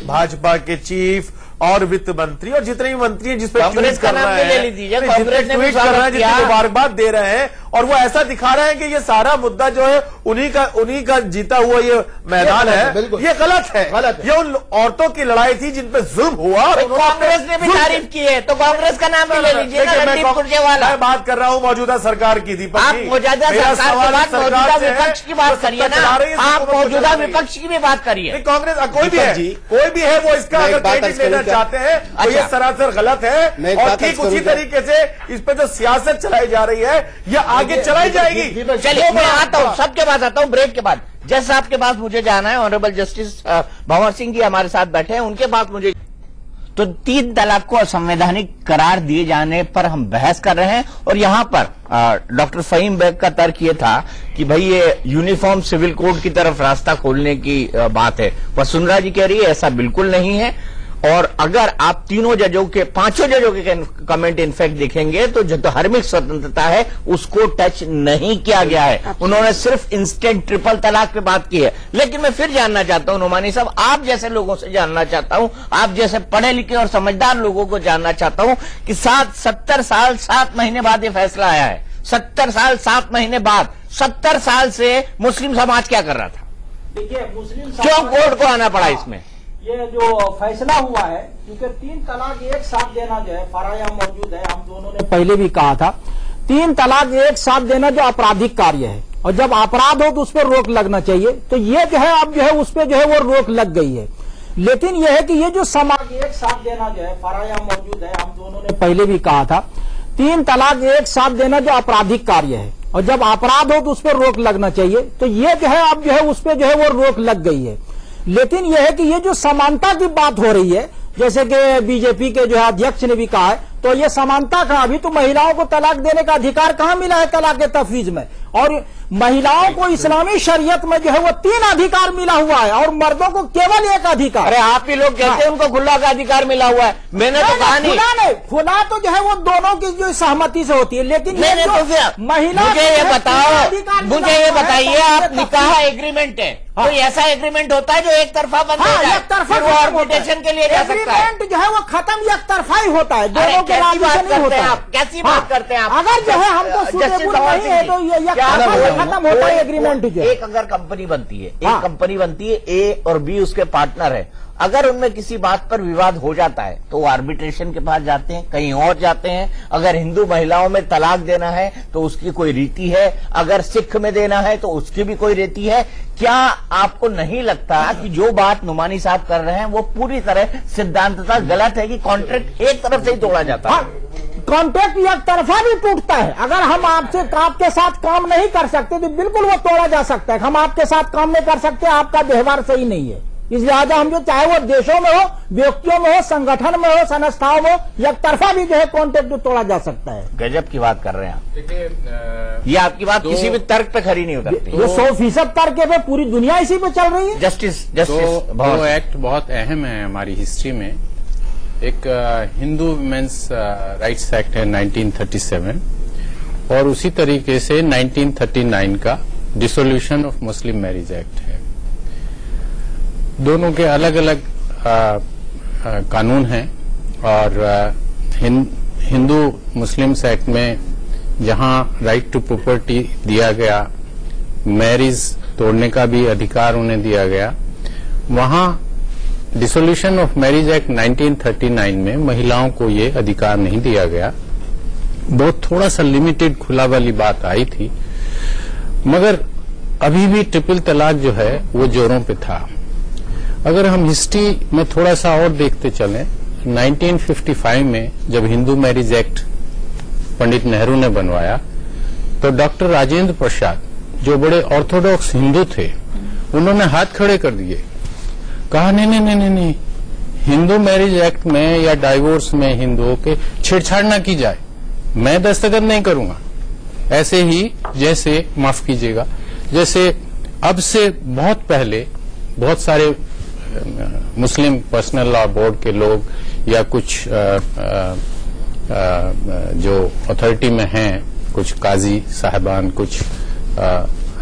S16: भाजपा के चीफ और वित्त मंत्री और जितने भी मंत्री हैं जिस पर
S1: कांग्रेस का नाम ले लीजिए, कांग्रेस ने
S16: ट्वीट कर रहे हैं, जिसको मुबारकबाद दे रहे हैं, और वो ऐसा दिखा रहे हैं कि ये सारा मुद्दा जो है उन्हीं का जीता हुआ ये मैदान है, ये गलत है। ये उन औरतों की लड़ाई थी जिन पे जुल्म हुआ।
S1: कांग्रेस ने भी तारीफ की है, तो कांग्रेस का नाम भी ले लीजिए ना, रणदीप सुरजेवाला।
S16: मैं बात कर रहा हूँ मौजूदा सरकार की, दीपक
S1: आप मौजूदा सरकार के बाद मौजूदा विपक्ष की बात करिए ना, आप मौजूदा विपक्ष की भी बात करिए।
S16: कांग्रेस कोई भी है वो इसका अगर क्रेडिट लेना चाहते हैं तो ये सरासर गलत है, और ठीक उसी तरीके से इस पे जो सियासत चलाई जा रही है ये आगे चलाई जाएगी।
S1: चलिए मैं आता हूँ, सबके पास आता हूँ ब्रेक के बाद। जज साहब के पास मुझे जाना है, ऑनरेबल जस्टिस भंवर सिंह जी हमारे साथ बैठे हैं, उनके पास मुझे। तो 3 तलाक को असंवैधानिक करार दिए जाने पर हम बहस कर रहे हैं, और यहां पर डॉक्टर फहीम बेग का तर्क ये था कि भाई ये यूनिफॉर्म सिविल कोड की तरफ रास्ता खोलने की बात है। वसुंधरा जी कह रही है ऐसा बिल्कुल नहीं है, और अगर आप 5 जजों के कमेंट इनफैक्ट देखेंगे तो जो धार्मिक स्वतंत्रता है उसको टच नहीं किया गया है। उन्होंने सिर्फ इंस्टेंट ट्रिपल तलाक पे बात की है। लेकिन मैं फिर जानना चाहता हूं नोमानी साहब, आप जैसे लोगों से जानना चाहता हूं, आप जैसे पढ़े लिखे और समझदार लोगों को जानना चाहता हूं कि 70 साल 7 महीने बाद ये फैसला आया है। 70 साल 7 महीने बाद, 70 साल से मुस्लिम समाज क्या कर रहा था?
S6: देखिए, मुस्लिम
S1: क्यों कोर्ट को आना पड़ा इसमें?
S6: ये जो फैसला हुआ है, क्योंकि 3 तलाक एक साथ देना जो है फराया मौजूद है, हम दोनों ने पहले भी कहा था, 3 तलाक एक साथ देना जो आपराधिक कार्य है, और जब अपराध हो तो उस पर रोक लगना चाहिए। तो ये जो है अब जो है उस पर जो है वो रोक लग गई है।
S17: लेकिन यह है कि ये जो समाज एक साथ देना जो है, फराया मौजूद है, हम दोनों ने पहले भी कहा था, 3 तलाक एक साथ देना जो आपराधिक कार्य है, और जब अपराध हो तो उस पर रोक लगना चाहिए। तो ये जो है अब जो है उस पर जो है वो रोक लग गई है। लेकिन यह है कि ये जो समानता की बात हो रही है, जैसे कि बीजेपी के जो है अध्यक्ष ने भी कहा है, तो ये समानता का अभी तो महिलाओं को तलाक देने का अधिकार कहां मिला है तलाक के तफवीज में, और महिलाओं को इस्लामी शरीयत में जो है वो 3 अधिकार मिला हुआ है और मर्दों को केवल 1 अधिकार।
S1: अरे आप ही लोग कहते हैं उनको खुला का अधिकार मिला हुआ है, मैंने तो कहा नहीं।
S17: खुला तो जो है वो दोनों की जो सहमति से होती है, लेकिन
S1: महिला मुझे ये बताइए, आप निकाह एग्रीमेंट है, कोई ऐसा एग्रीमेंट होता है जो एक तरफा बंद हो जाए, फिर वो आर्बिट्रेशन के लिए जा सकता है।
S17: एग्रीमेंट जो है वो खत्म एक तरफा ही होता है, दोनों के राजी से नहीं होता है।
S1: कैसी बात करते हैं आप?
S17: अगर जो है हमको सूटेबल नहीं है तो ये खत्म होता है एग्रीमेंट।
S1: एक अगर कंपनी बनती है, एक कंपनी बनती है, ए और बी उसके पार्टनर है, अगर उनमें किसी बात पर विवाद हो जाता है तो वो आर्बिट्रेशन के पास जाते हैं, कहीं और जाते हैं। अगर हिंदू महिलाओं में तलाक देना है तो उसकी कोई रीति है, अगर सिख में देना है तो उसकी भी कोई रीति है। क्या आपको नहीं लगता कि जो बात नुमानी साहब कर रहे हैं वो पूरी तरह सिद्धांततः गलत है कि कॉन्ट्रैक्ट एक तरफ से ही तोड़ा जाता है?
S17: कॉन्ट्रैक्ट एक तरफा भी टूटता है। अगर हम आपके साथ काम नहीं कर सकते तो बिल्कुल वो तोड़ा जा सकता है। हम आपके साथ काम नहीं कर सकते, आपका व्यवहार सही नहीं है, इसलिए हम जो चाहे वो देशों में हो, व्यक्तियों में हो, संगठन में हो, संस्थाओं में हो, एक तरफा भी जो है कॉन्ट्रैक्ट तोड़ा जा सकता है।
S1: गजब की बात कर रहे हैं आप। ये आपकी बात किसी भी तर्क पे खरी नहीं उतरती।
S17: ये 100% तर्क पे पूरी दुनिया इसी पे चल रही है।
S1: जस्टिस
S18: वो एक्ट बहुत अहम है हमारी हिस्ट्री में। एक हिंदू वुमेन्स राइट्स एक्ट है 1937, और उसी तरीके से 1939 का dissolution of Muslim marriage act है। दोनों के अलग अलग कानून हैं, और हिंदू मुस्लिम एक्ट में जहां राइट टू प्रॉपर्टी दिया गया, मैरिज तोड़ने का भी अधिकार उन्हें दिया गया, वहां डिसोल्यूशन ऑफ मैरिज एक्ट 1939 में महिलाओं को ये अधिकार नहीं दिया गया। बहुत थोड़ा सा लिमिटेड खुला वाली बात आई थी, मगर अभी भी ट्रिपल तलाक जो है वो जोरों पे था। अगर हम हिस्ट्री में थोड़ा सा और देखते चलें, 1955 में जब हिंदू मैरिज एक्ट पंडित नेहरू ने बनवाया, तो डॉक्टर राजेंद्र प्रसाद जो बड़े ऑर्थोडॉक्स हिंदू थे, उन्होंने हाथ खड़े कर दिए, कहा नहीं, हिंदू मैरिज एक्ट में या डाइवोर्स में हिंदुओं के छेड़छाड़ न की जाए, मैं दस्तखत नहीं करूंगा। ऐसे ही जैसे, माफ कीजिएगा, जैसे अब से बहुत पहले बहुत सारे मुस्लिम पर्सनल लॉ बोर्ड के लोग या कुछ जो अथॉरिटी में हैं, कुछ काजी साहबान, कुछ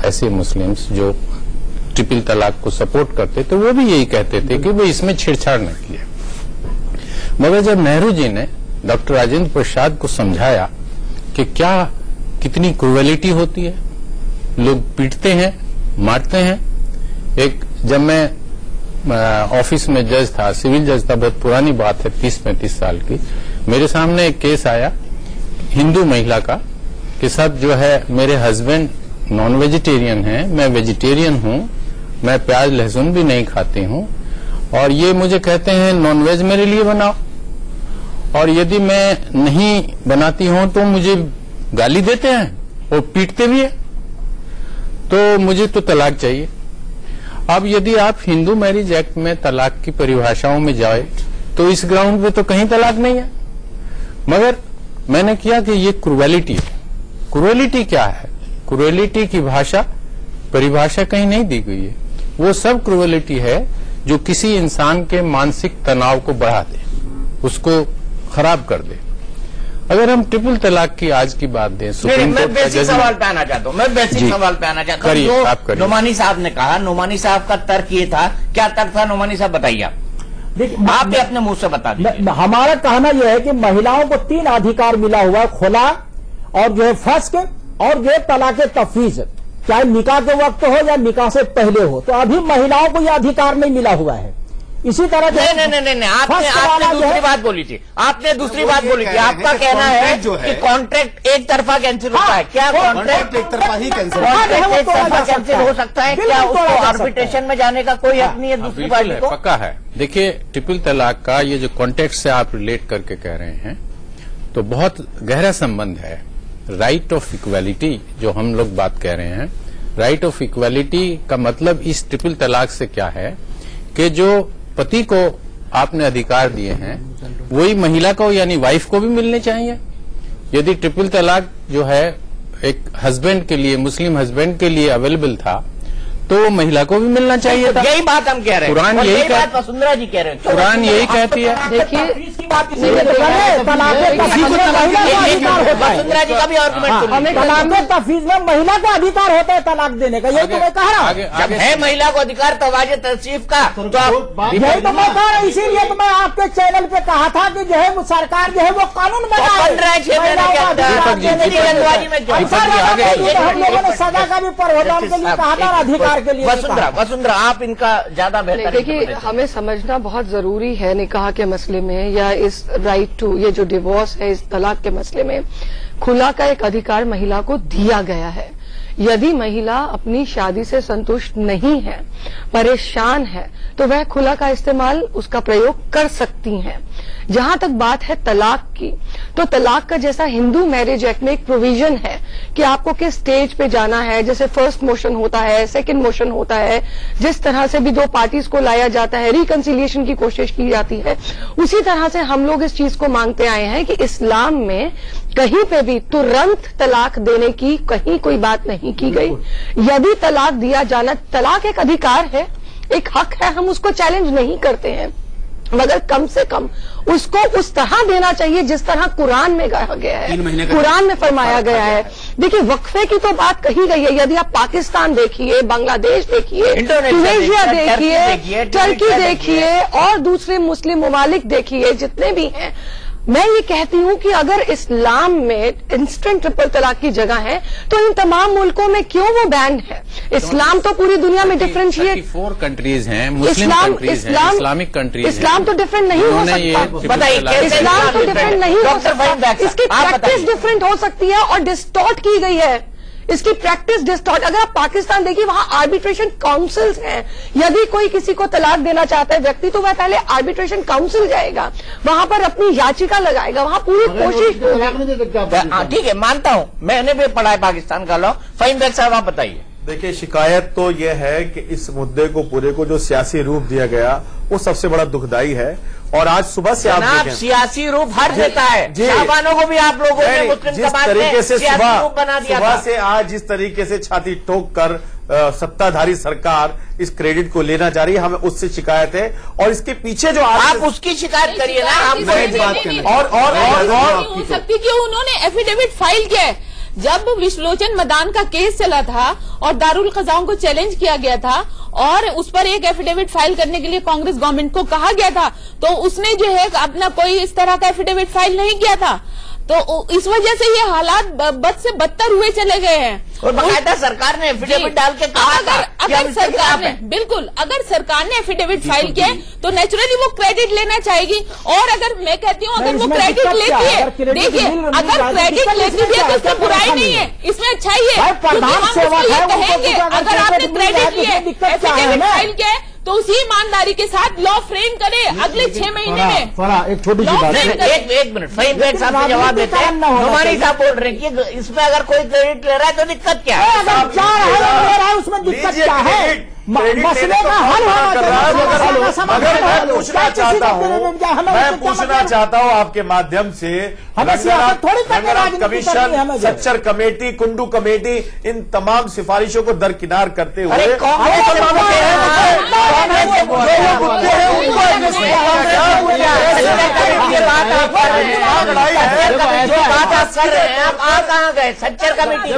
S18: ऐसे मुस्लिम्स जो ट्रिपल तलाक को सपोर्ट करते, तो वो भी यही कहते थे कि वो इसमें छेड़छाड़ न किए। मगर जब नेहरू जी ने डॉक्टर राजेंद्र प्रसाद को समझाया कि क्या कितनी क्रूएलिटी होती है, लोग पीटते हैं, मारते हैं। जब मैं ऑफिस में जज था, सिविल जज था, बहुत पुरानी बात है, 30-35 साल की, मेरे सामने एक केस आया हिंदू महिला का कि सब जो है मेरे हस्बैंड नॉन वेजिटेरियन हैं, मैं वेजिटेरियन हूं, मैं प्याज लहसुन भी नहीं खाती हूं, और ये मुझे कहते हैं नॉनवेज मेरे लिए बनाओ, और यदि मैं नहीं बनाती हूं तो मुझे गाली देते हैं और पीटते भी हैं, तो मुझे तो तलाक चाहिए। अब यदि आप हिंदू मैरिज एक्ट में तलाक की परिभाषाओं में जाए तो इस ग्राउंड पे तो कहीं तलाक नहीं है, मगर मैंने किया कि ये क्रूएलिटी है। क्रूएलिटी क्या है? क्रूएलिटी की परिभाषा कहीं नहीं दी गई है। वो सब क्रूएलिटी है जो किसी इंसान के मानसिक तनाव को बढ़ा दे, उसको खराब कर दे। अगर हम ट्रिपल तलाक की आज की बात दें,
S1: मैं बेसिक सवाल पे आना चाहता हूँ, नुमानी साहब ने कहा, नुमानी साहब का तर्क ये था, क्या तर्क था नुमानी साहब, बताइए आप। देखिए, आप भी अपने मुंह से बता दीजिए।
S17: हमारा कहना यह है कि महिलाओं को 3 अधिकार मिला हुआ है, खुला और जो है फस्क और जो है तलाक तफवीज, चाहे निकाह के वक्त हो या निकाह से पहले हो। तो अभी महिलाओं को यह अधिकार नहीं मिला हुआ है, इसी तरह
S1: नहीं, आपने दूसरी बात बोली थी, आपने दूसरी बात बोली थी। आपका कहना है कि कॉन्ट्रैक्ट एक तरफा कैंसिल होता है। क्या कॉन्ट्रैक्ट एक तरफा ही कैंसिल हो सकता है? क्या उसको आर्बिट्रेशन में जाने का कोई हक नहीं है दूसरी पार्टी को?
S18: पक्का है। देखिए, ट्रिपल तलाक का ये जो कॉन्टेक्स्ट से आप रिलेट करके कह रहे हैं, तो बहुत गहरा संबंध है राइट ऑफ इक्वालिटी जो हम लोग बात कह रहे हैं। राइट ऑफ इक्वालिटी का मतलब इस ट्रिपल तलाक से क्या है कि जो पति को आपने अधिकार दिए हैं वही महिला को यानी वाइफ को भी मिलने चाहिए। यदि ट्रिपल तलाक जो है एक हस्बैंड के लिए, मुस्लिम हस्बैंड के लिए अवेलेबल था तो वो महिला को भी मिलना चाहिए था।
S1: यही बात हम कह रहे हैं,
S18: कुरान यही कहता,
S1: वसुंधरा जी कह रहे हैं,
S18: कुरान यही कहती है।
S1: देखिए, वसुंधरा जी का भी आर्गुमेंट,
S17: तफवीज में महिला को अधिकार होता है तलाक देने का, यही तो मैं कह रहा हूँ।
S1: जब है महिला को अधिकार तवाज़ तशरीफ का, तो
S17: यही तो मैं कह रहा हूँ। इसीलिए तो मैं आपके चैनल पे कहा था कि जो है वो सरकार जो है वो कानून बना
S1: रहा है 6 महीने के अंदर।
S17: हम लोगों ने सजा का भी प्रावधान के लिए कहा था, अधिकार के लिए।
S1: वसुंधरा आप इनका ज्यादा बेहतर।
S10: देखिए, हमें समझना बहुत जरूरी है निकाह के मसले में या इस राइट टू, ये जो डिवोर्स है, इस तलाक के मसले में खुला का एक अधिकार महिला को दिया गया है। यदि महिला अपनी शादी से संतुष्ट नहीं है, परेशान है, तो वह खुला का इस्तेमाल, उसका प्रयोग कर सकती हैं। जहां तक बात है तलाक की, तो तलाक का जैसा हिंदू मैरिज एक्ट में एक प्रोविजन है कि आपको किस स्टेज पे जाना है, जैसे फर्स्ट मोशन होता है, सेकंड मोशन होता है, जिस तरह से भी दो पार्टीज को लाया जाता है, रिकंसिलिएशन की कोशिश की जाती है, उसी तरह से हम लोग इस चीज को मांगते आए हैं कि इस्लाम में कहीं पे भी तुरंत तलाक देने की कहीं कोई बात नहीं की गई। यदि तलाक दिया जाना, तलाक एक अधिकार है, एक हक है, हम उसको चैलेंज नहीं करते हैं, मगर कम से कम उसको उस तरह देना चाहिए जिस तरह कुरान में कहा गया है, कुरान में फरमाया गया है। देखिए, वक्फे की तो बात कही गई है। यदि आप पाकिस्तान देखिए, बांग्लादेश देखिए, इंडोनेशिया देखिए, टर्की देखिए और दूसरे मुस्लिम ममालिक देखिए, जितने भी हैं, मैं ये कहती हूं कि अगर इस्लाम में इंस्टेंट ट्रिपल तलाक की जगह है तो इन तमाम मुल्कों में क्यों वो बैन है? इस्लाम तो पूरी दुनिया में डिफरेंशिएट
S18: 34 कंट्रीज हैं, मुस्लिम कंट्रीज हैं, इस्लामिक कंट्रीज हैं।
S10: इस्लाम तो डिफरेंट नहीं हो सकता। बताइए, इस्लाम तो डिफरेंट नहीं हो सकता। इसकी प्रैक्टिस डिफरेंट हो सकती है और डिस्टॉर्ट की गई है। इसकी प्रैक्टिस डिस्टॉर्ट, अगर आप पाकिस्तान देखिए, वहां आर्बिट्रेशन काउंसिल्स हैं। यदि कोई किसी को तलाक देना चाहता है व्यक्ति, तो वह पहले आर्बिट्रेशन काउंसिल जाएगा, वहां पर अपनी याचिका लगाएगा, वहां पूरी कोशिश।
S1: ठीक है, मानता हूं, मैंने भी पढ़ा है पाकिस्तान का लॉ। फहीम बेग साहब, आप बताइए।
S16: देखिए, शिकायत तो यह है कि इस मुद्दे को पूरे को जो सियासी रूप दिया गया वो सबसे बड़ा दुखदाई है। और आज सुबह से आप देखें,
S1: सियासी रूप हर देता है। शाहबानों को भी आप लोगों ने मुस्लिम समाज
S16: तरीके से
S1: सुबह
S16: से आज जिस तरीके से छाती ठोक कर सत्ताधारी सरकार इस क्रेडिट को लेना चाह रही है, हमें उससे शिकायत है। और इसके पीछे जो
S1: आप उसकी शिकायत करिए ना, आप
S15: हो सकती कि उन्होंने एफिडेविट फाइल किया है। जब विश्वलोचन मदान का केस चला था और दारुल क़ज़ाओं को चैलेंज किया गया था और उस पर एक एफिडेविट फाइल करने के लिए कांग्रेस गवर्नमेंट को कहा गया था, तो उसने जो है अपना कोई इस तरह का एफिडेविट फाइल नहीं किया था। तो इस वजह से ये हालात बद से बदतर हुए चले गए हैं।
S1: और बाकायदा सरकार ने एफिडेविट डाल के कहा
S15: अगर सरकार ने, बिल्कुल, अगर सरकार ने एफिडेविट फाइल किया तो नेचुरली वो क्रेडिट लेना चाहेगी। और अगर मैं कहती हूँ, अगर वो क्रेडिट लेती है, देखिए, अगर क्रेडिट लेती है तो इसमें बुराई नहीं है, इसमें अच्छाई है। कहेंगे अगर आपने क्रेडिट लिया, एफिडेविट फाइल किया है, तो उसी ईमानदारी के साथ लॉ फ्रेम करे अगले 6 महीने में।
S5: एक छोटी सी बात,
S1: एक मिनट, फहीम बेग साहब से जवाब देते हैं। नुमानी साहब बोल रहे हैं कि इसमें अगर कोई क्रेडिट ले रहा है तो दिक्कत क्या है?
S17: अगर 4 ले रहा है उसमें दिक्कत क्या है? मसले का हल होना चाहिए।
S16: अगर मैं पूछना चाहता हूँ आपके माध्यम से, commission, Sachar committee, Kundu committee, इन तमाम सिफारिशों को दरकिनार करते हुए
S1: गए सच्चर कमेटी से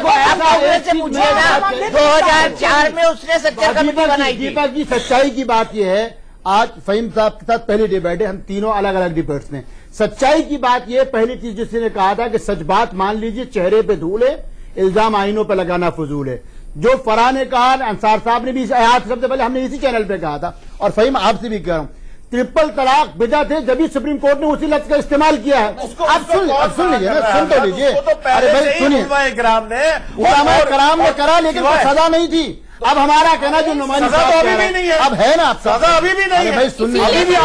S1: पूछिए ना, 2004 में उसने सच्चर कमेटी बनाई थी।
S5: दीपक जी, सच्चाई की बात यह है, आज फहीम साहब के साथ पहली डिबेट है, हम तीनों अलग अलग डिबेट्स में। सच्चाई की बात यह, पहली चीज जिसने कहा था कि सच बात मान लीजिए, चेहरे पे धूल है, इल्जाम आईनों पे लगाना फजूल है। जो फराह ने कहा, अंसार साहब ने भी सबसे पहले हमने इसी चैनल पे कहा था, और फहीम आपसे भी कह रहा हूं,
S19: ट्रिपल तलाक बिदअत है, जब भी सुप्रीम कोर्ट ने उसी लफ्ज का इस्तेमाल किया है। अब सुन लीजिए ना, सुन तो लीजिए। अरे भाई सुनिए, उलमाए कराम ने करा, लेकिन सजा नहीं थी। अब हमारा कहना जो नुमाइंदे
S16: सजा तो अभी भी नहीं है।
S19: अब है ना,
S16: सजा अभी भी नहीं है
S19: भाई। सुन लीजिए,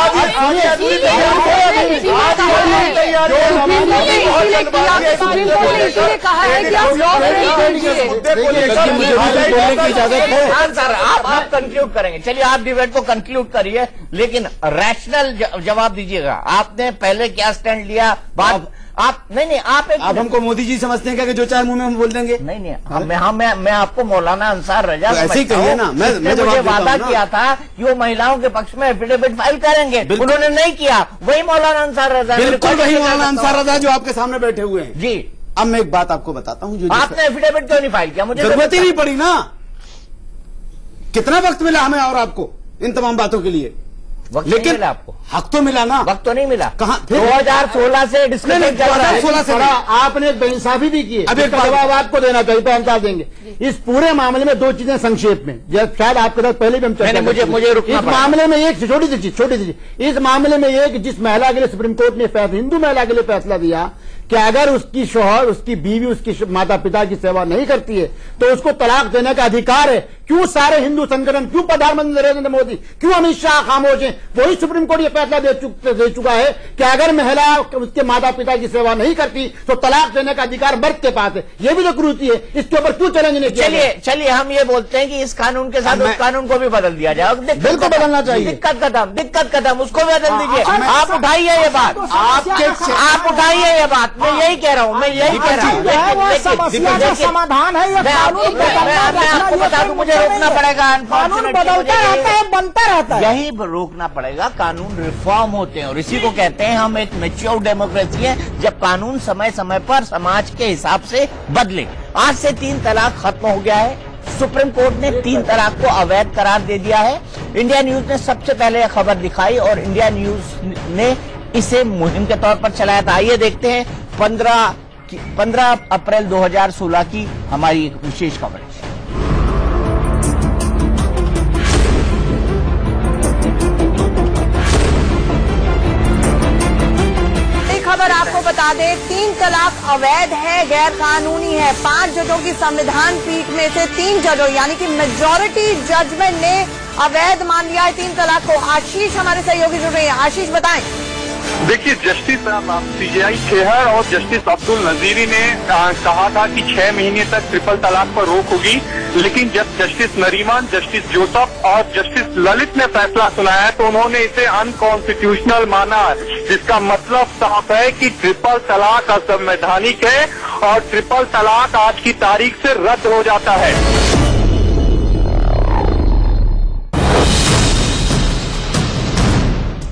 S1: आप कंक्लूड करेंगे। चलिए आप डिबेट को कंक्लूड करिए, लेकिन रैशनल जवाब दीजिएगा। आपने पहले क्या स्टैंड लिया, बात आप नहीं आप
S14: हमको मोदी जी समझते हैं क्या कि जो चाहे मुंह में हम बोल देंगे?
S1: नहीं, मैं आपको मौलाना अंसार रजा
S14: ऐसे ही कहिए ना। मैं
S1: मुझे वादा किया था कि वो महिलाओं के पक्ष में एफिडेविट फाइल करेंगे, उन्होंने नहीं किया। वही मौलाना अंसार रजा,
S14: बिल्कुल वही मौलाना अंसार रजा जो आपके सामने बैठे हुए हैं
S1: जी।
S14: अब मैं एक बात आपको बताता हूँ, जो
S1: आपने एफिडेविट क्यों नहीं फाइल किया? मुझे
S14: जरूरत ही नहीं पड़ी ना। कितना वक्त मिला हमें और आपको इन तमाम बातों के लिए?
S1: लेकिन मिला आपको
S14: हक तो मिला ना।
S1: वक्त तो नहीं मिला।
S14: कहाँ
S19: 2016
S14: से
S19: डिस्कशन चल रहा है। 2016 से आपने बेइंसाफी भी की है। अब एक जवाब आपको देना चाहिए, तो हम बता देंगे। इस पूरे मामले में दो चीजें संक्षेप में, जब शायद आपके साथ पहले भी हम चर्चा
S1: मुझे रुकना
S19: इस मामले में एक छोटी सी चीज, इस मामले में एक जिस महिला के लिए सुप्रीम कोर्ट ने हिंदू महिला के लिए फैसला दिया कि अगर उसकी शौहर, उसकी बीवी, उसकी माता पिता की सेवा नहीं करती है तो उसको तलाक देने का अधिकार है। क्यों सारे हिंदू संगठन, क्यों प्रधानमंत्री नरेंद्र मोदी, क्यों अमित शाह खामोश हैं? वही सुप्रीम कोर्ट ये फैसला दे चुका है कि अगर महिला उसके माता पिता की सेवा नहीं करती तो तलाक देने का अधिकार मर्द के पास है। ये भी तो क्रूरती है, इसके ऊपर क्यों चैलेंज नहीं किया?
S1: चलिए हम ये बोलते हैं कि इस कानून के साथ उस कानून को भी बदल दिया जाए।
S19: बिल्कुल बदलना चाहिए।
S1: दिक्कत खत्म, उसको भी बदल दीजिए। आप उठाइए ये बात, आप उठाइए ये बात। मैं यही कह रहा हूँ, मैं यही कह रहा हूँ।
S17: समाधान है ये कानून।
S1: मैं आपको बता दूं, मुझे रोकना पड़ेगा।
S17: कानून बदलता रहता है, बनता रहता है।
S1: यही रोकना पड़ेगा। कानून रिफॉर्म होते हैं और इसी को कहते हैं हम एक मैच्योर डेमोक्रेसी है, जब कानून समय समय पर समाज के हिसाब से बदले। आज से 3 तलाक खत्म हो गया है। सुप्रीम कोर्ट ने 3 तलाक को अवैध करार दे दिया है। इंडिया न्यूज ने सबसे पहले यह खबर दिखाई और इंडिया न्यूज ने इसे मुहिम के तौर पर चलाया था। आइए देखते हैं 15 अप्रैल 2016 की हमारी एक विशेष खबर।
S20: खबर आपको बता दें, 3 तलाक अवैध है, गैर कानूनी है। 5 जजों की संविधान पीठ में से 3 जजों यानी कि मेजॉरिटी जजमेंट ने अवैध मान लिया है 3 तलाक को। आशीष हमारे सहयोगी जुड़ रहे हैं। आशीष बताएं।
S21: देखिए, जस्टिस CJI खेहर और जस्टिस अब्दुल नजीरी ने कहा था कि 6 महीने तक ट्रिपल तलाक पर रोक होगी, लेकिन जब जस्टिस नरीमान, जस्टिस जोसफ और जस्टिस ललित ने फैसला सुनाया तो उन्होंने इसे अनकॉन्स्टिट्यूशनल माना, जिसका मतलब साफ है कि ट्रिपल तलाक असंवैधानिक है और ट्रिपल तलाक आज की तारीख से रद्द हो जाता है।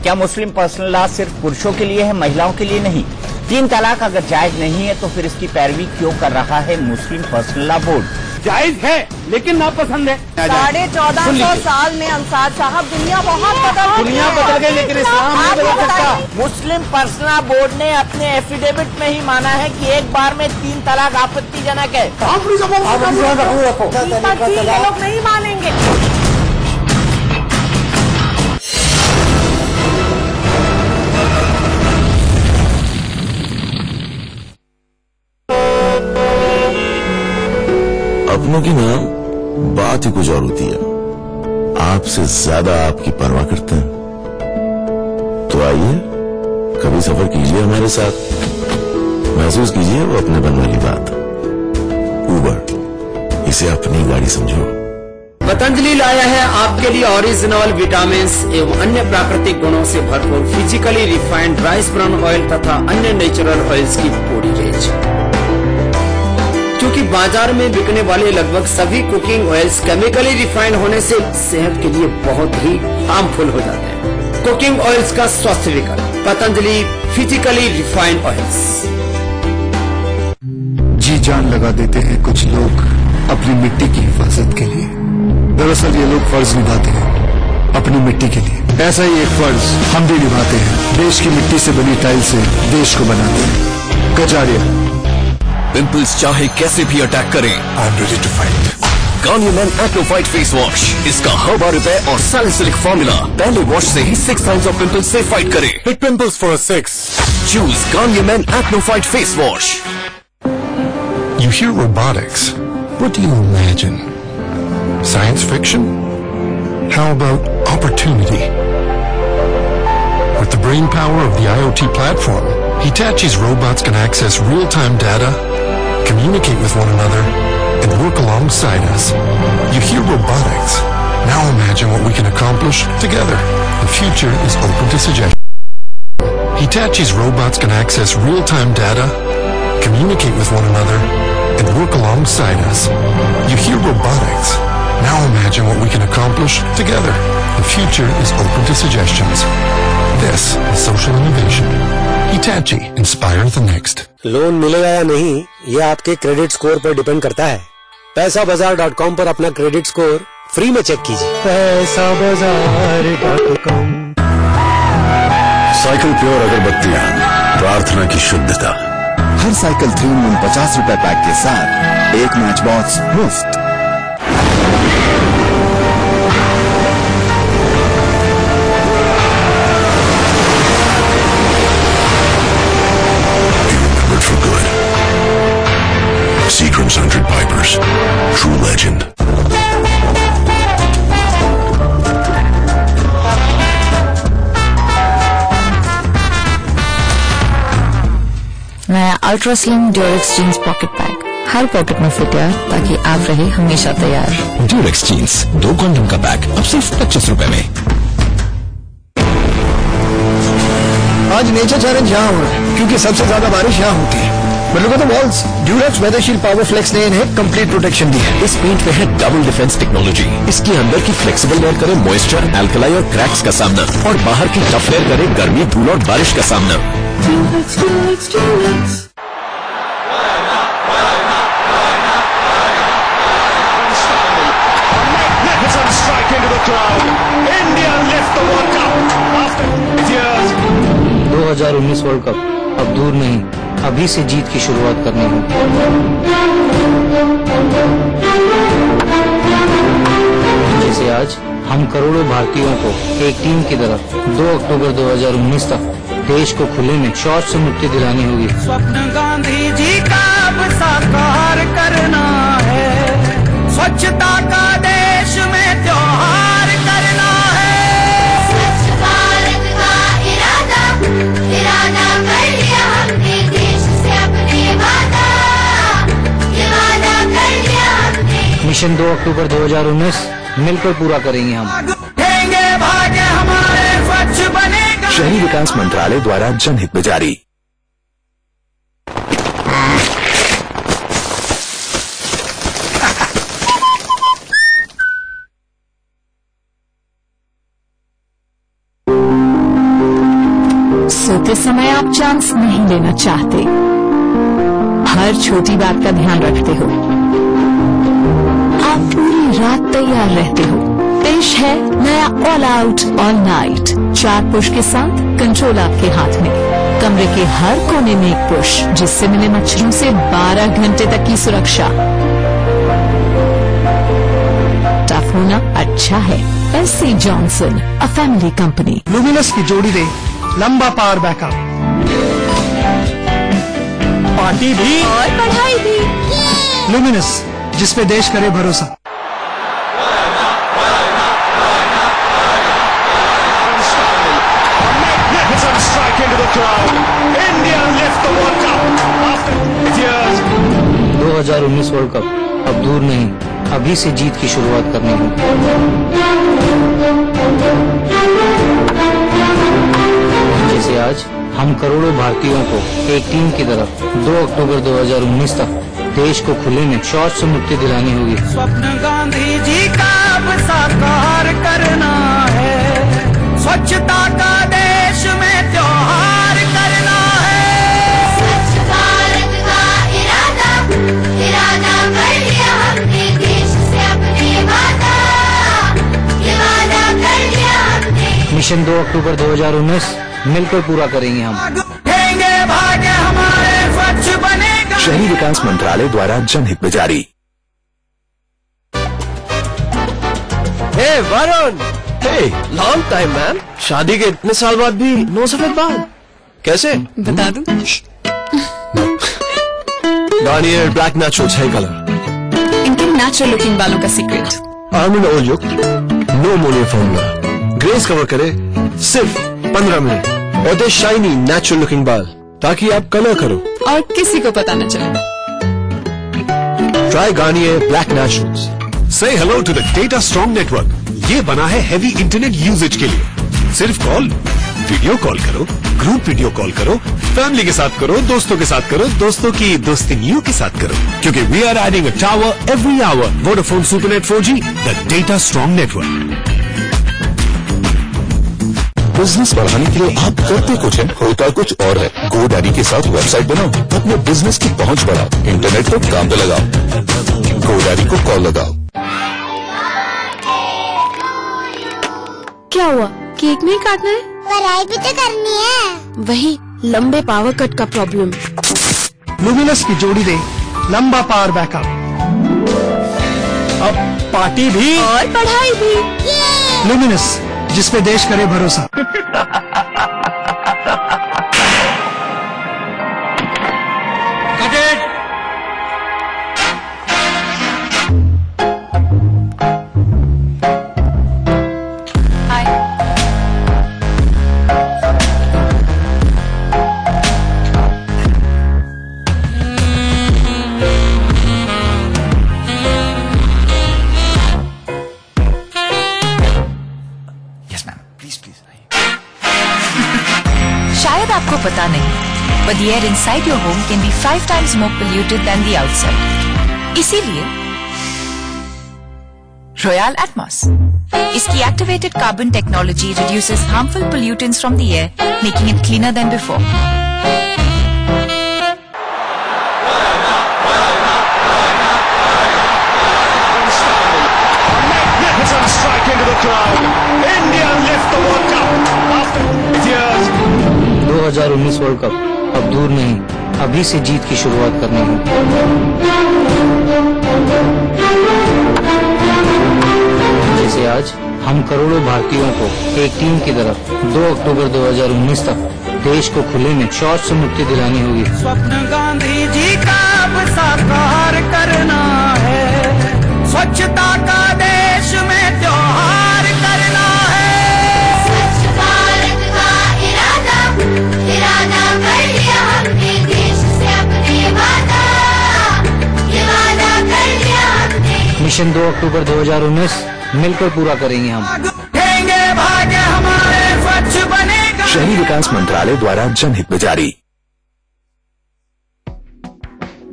S1: क्या मुस्लिम पर्सनल लॉ सिर्फ पुरुषों के लिए है, महिलाओं के लिए नहीं? 3 तलाक अगर जायज नहीं है तो फिर इसकी पैरवी क्यों कर रहा है मुस्लिम पर्सनल लॉ बोर्ड?
S14: जायज है लेकिन नापसंद है।
S20: 1450 साल में अंसार साहब दुनिया बदल
S14: गई, लेकिन इस्लाम नहीं बदल सकता।
S1: मुस्लिम पर्सनल लॉ बोर्ड ने अपने एफिडेविट में ही माना है कि एक बार में 3 तलाक आपत्तिजनक है।
S20: लोग नहीं मानेंगे।
S22: अपनों की ना बात ही कुछ और होती है, आपसे ज्यादा आपकी परवाह करते हैं। तो आइए कभी सफर कीजिए हमारे साथ, महसूस कीजिए वो अपने बन वाली बात। उबर, इसे अपनी गाड़ी समझो।
S23: पतंजलि लाया है आपके लिए ओरिजिनल विटामिन एवं अन्य प्राकृतिक गुणों से भरपूर physically refined rice brown oil तथा अन्य नेचुरल ऑयल्स की पूरी रेंज। क्योंकि बाजार में बिकने वाले लगभग सभी कुकिंग ऑयल्स केमिकली रिफाइंड होने से सेहत के लिए बहुत ही हार्मफुल हो जाते हैं। कुकिंग ऑयल्स का स्वस्थ विकल्प पतंजलि फिजिकली रिफाइंड ऑयल्स।
S24: जी जान लगा देते हैं कुछ लोग अपनी मिट्टी की हिफाजत के लिए। दरअसल ये लोग फर्ज निभाते हैं अपनी मिट्टी के लिए। ऐसा ही एक फर्ज हम भी निभाते हैं, देश की मिट्टी से बनी टाइल से देश को बनाते हैं। कजारिया,
S25: पिंपल्स चाहे कैसे भी अटैक करें, I am ready to fight.
S2: Garnier men acno fight face wash. इसका हर्बा रिपेयर और सैलिसिलिक फॉर्मूला पहले वॉश से ही 6 टाइम्स ऑफ पिंपल्स से फाइट करे। Hit pimples for 6। Choose Garnier men acno fight face wash.
S24: You hear robotics. What do you imagine? Science fiction? How about opportunity? With the brain power of the IoT platform, Hitachi's robots can access real-time data, communicate with one another, and work alongside us. You hear robotics. Now imagine what we can accomplish together. The future is open to suggestion. Hitachi's robots can access real-time data, communicate with one another, and work alongside us. You hear robotics. Now imagine what we can accomplish together. The future is open to suggestions. This is social innovation. Hitachi, inspire the next.
S3: Loan मिलेगा या नहीं, ये आपके credit score पर depend करता है। पैसाबाजार.com पर अपना क्रेडिट स्कोर फ्री में चेक कीजिए। पैसाबाजार.com।
S22: साइकिल प्योर अगरबत्तियां, प्रार्थना की शुद्धता। हर साइकिल 3 50 रुपए पैक के साथ एक मैच बॉक्स मुफ्त। For good. Seagram's 100 Pipers. True legend.
S4: नया ultra slim Durex jeans pocket bag, हर पॉकेट में फिट है ताकि आप रहे हमेशा तैयार।
S2: ड्यूरेक्स जीन्स 2 क्वांटम का बैग अब सिर्फ 25 रुपए में।
S24: आज नेचर चैलेंज यहाँ हो रहा है क्योंकि सबसे ज्यादा बारिश यहाँ होती है। But look at the walls. Durex Weathershield Power Flex ने इन्हें कंप्लीट प्रोटेक्शन दी है।
S2: इस पेंट में है डबल डिफेंस टेक्नोलॉजी। इसके अंदर की फ्लेक्सिबल लेयर करे मॉइस्चर, एल्कलाई और क्रैक्स का सामना, और बाहर की टफ लेयर करे गर्मी, धूल और बारिश का सामना।
S7: Magnificent strike into the crowd. India lift the World Cup after years.
S25: 2019 world cup अब दूर नहीं, अभी से जीत की शुरुआत करनी होगी। जैसे आज हम करोड़ों भारतीयों को एक टीम की तरह 2 अक्टूबर 2019 तक देश को खुले में शौच से मुक्ति दिलानी होगी।
S26: स्वप्न गांधी जी का अब साकार करना है, स्वच्छता का देश में त्योहार करना है। स्वच्छ भारत का इरादा कर लिया हमने, देश से अपने वादा, ये वादा कर लिया हमने।
S25: मिशन 2 अक्टूबर 2019 मिलकर पूरा करेंगे हम।
S26: भाग्य हमारे स्वच्छ बनेगा।
S22: शहरी विकास मंत्रालय द्वारा जनहित में जारी।
S4: सोते समय आप चांस नहीं लेना चाहते, हर छोटी बात का ध्यान रखते हो, आप पूरी रात तैयार रहते हो। पेश है नया all out all night 4 push के साथ कंट्रोल आपके हाथ में। कमरे के हर कोने में एक पुश जिससे मिले मच्छरों से 12 घंटे तक की सुरक्षा। टफ होना अच्छा है। SC Johnson, a family company.
S27: Luminous की जोड़ी दे लंबा पावर बैकअप, पार्टी भी
S4: और पढ़ाई भी।
S27: लुमिनस, जिस पे देश करे भरोसा।
S7: Into the crowd. India lift the World Cup after years.
S25: 2019 world cup अब दूर नहीं, अभी से जीत की शुरुआत करनी होगी। जैसे आज हम करोड़ों भारतीयों को एक टीम की तरह 2 अक्टूबर 2019 तक देश को खुले में शौच से मुक्ति दिलानी होगी।
S26: स्वप्न गांधी जी का अब साकार करना है, स्वच्छता का देश में त्योहार करना है। स्वच्छ भारत का इरादा कर लिया हमने, देश से अपने वादा, ये वादा कर लिया हमने।
S25: मिशन 2 अक्टूबर 2019 मिलकर पूरा करेंगे हम।
S26: भाग्य हमारे स्वच्छ बनेगा।
S22: शहरी विकास मंत्रालय द्वारा जनहित में जारी।
S6: हे वरुण, हे लॉन्ग टाइम मैन। शादी के इतने साल बाद भी नो सफेद बाल, कैसे?
S8: बता दूं?
S6: Garnier black naturals hair colour,
S8: इनके नेचुरल लुकिंग बालों का सीक्रेट।
S6: आलमंड ऑयल युक्त no ammonia formula, greys cover करे सिर्फ 15 मिनट और दे शाइनी नेचुरल लुकिंग बाल, ताकि आप कलर करो
S8: और किसी को पता न चले।
S6: Try Garnier black naturals.
S9: Say hello to the Data Strong Network. ये बना है हेवी इंटरनेट यूजेज के लिए। सिर्फ कॉल, वीडियो कॉल करो, ग्रुप वीडियो कॉल करो, फैमिली के साथ करो, दोस्तों के साथ करो, दोस्तों की दोस्तियों के साथ करो, क्योंकि we are adding a tower every hour. Vodafone Supernet 4G, the Data Strong Network.
S22: Business बढ़ाने के लिए आप करते कुछ है, होता कुछ और है। GoDaddy के साथ वेबसाइट बनाओ, अपने बिजनेस की पहुंच बढ़ाओ, इंटरनेट को काम पे लगाओ। GoDaddy को कॉल लगाओ।
S8: क्या हुआ, केक नहीं काटना है?
S11: पढ़ाई भी तो करनी है।
S8: वही लंबे पावर कट का प्रॉब्लम।
S27: लुमिनस की जोड़ी दे लंबा पावर बैकअप। अब पार्टी भी
S8: और पढ़ाई भी।
S27: लुमिनस, जिस पे देश करे भरोसा।
S12: शायद आपको पता नहीं, but the air inside your home can be 5 times more polluted than the outside. इसीलिए Royal Atmos, इसकी activated carbon technology reduces harmful pollutants from the air, making it cleaner than before.
S7: Magnificent strike into the crowd. India lift the World Cup after years.
S25: 2019 world cup अब दूर नहीं, अभी से जीत की शुरुआत करनी है। जैसे आज हम करोड़ों भारतीयों को एक टीम की तरफ 2 अक्टूबर 2019 तक देश को खुले में शौच से मुक्ति दिलानी होगी।
S26: स्वप्न गांधी जी का अब साकार करना है, स्वच्छता का देश में त्योहार करना है।
S11: स्वच्छ भारत का इरादा कर लिया हमने, देश से अपने वादा, ये वादा कर लिया हमने।
S25: मिशन 2 अक्टूबर 2019 मिलकर पूरा करेंगे हम।
S26: भाग्य हमारे स्वच्छ बनेगा।
S22: शहरी विकास मंत्रालय द्वारा जनहित में जारी।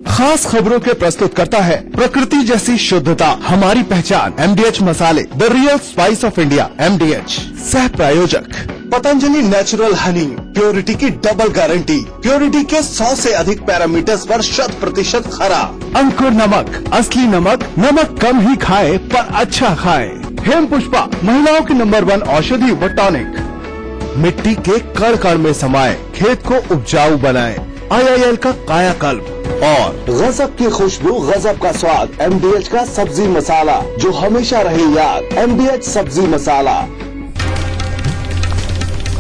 S13: खास खबरों के प्रस्तुत करता है प्रकृति जैसी शुद्धता हमारी पहचान, MDH मसाले, the real spice of India, MDH। सह प्रायोजक पतंजलि नेचुरल हनी, प्योरिटी की डबल गारंटी, प्योरिटी के 100 से अधिक पैरामीटर्स पर 100% खरा। अंकुर नमक, असली नमक, नमक कम ही खाए पर अच्छा खाए। हेम पुष्पा, महिलाओं की नंबर 1 औषधि व टॉनिक। मिट्टी के कण कण में समाये, खेत को उपजाऊ बनाए, IIL का कायाकल्प। और गजब की खुशबू, गजब का स्वाद, MDH का सब्जी मसाला, जो हमेशा रहे याद, MDH सब्जी मसाला।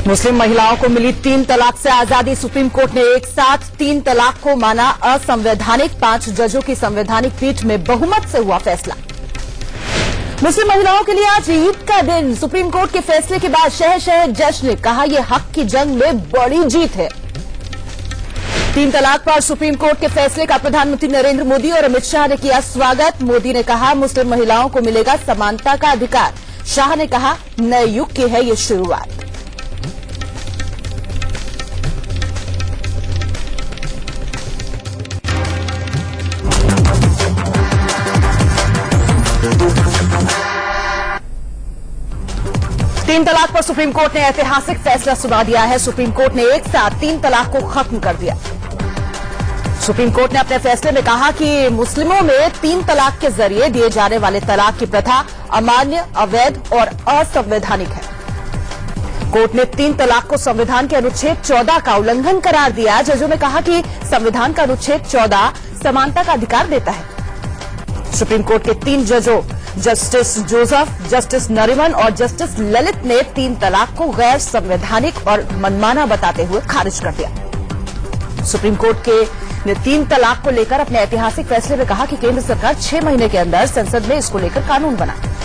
S20: मुस्लिम महिलाओं को मिली 3 तलाक से आजादी। सुप्रीम कोर्ट ने एक साथ 3 तलाक को माना असंवैधानिक। 5 जजों की संवैधानिक पीठ में बहुमत से हुआ फैसला। मुस्लिम महिलाओं के लिए आज ईद का दिन। सुप्रीम कोर्ट के फैसले के बाद शहर शहर जश्न। कहा यह हक की जंग में बड़ी जीत है। 3 तलाक पर सुप्रीम कोर्ट के फैसले का प्रधानमंत्री नरेंद्र मोदी और अमित शाह ने किया स्वागत। मोदी ने कहा मुस्लिम महिलाओं को मिलेगा समानता का अधिकार। शाह ने कहा नए युग की है ये शुरुआत। तीन तलाक पर सुप्रीम कोर्ट ने ऐतिहासिक फैसला सुना दिया है। सुप्रीम कोर्ट ने एक साथ 3 तलाक को खत्म कर दिया। सुप्रीम कोर्ट ने अपने फैसले में कहा कि मुस्लिमों में 3 तलाक के जरिए दिए जाने वाले तलाक की प्रथा अमान्य, अवैध और असंवैधानिक है। कोर्ट ने 3 तलाक को संविधान के अनुच्छेद 14 का उल्लंघन करार दिया। जजों ने कहा कि संविधान का अनुच्छेद 14 समानता का अधिकार देता है। सुप्रीम कोर्ट के 3 जजों जस्टिस जोसेफ, जस्टिस नरीमन और जस्टिस ललित ने 3 तलाक को गैर संवैधानिक और मनमाना बताते हुए खारिज कर दिया। सुप्रीम कोर्ट के ने 3 तलाक को लेकर अपने ऐतिहासिक फैसले में कहा कि केंद्र सरकार 6 महीने के अंदर संसद में इसको लेकर कानून बनाए।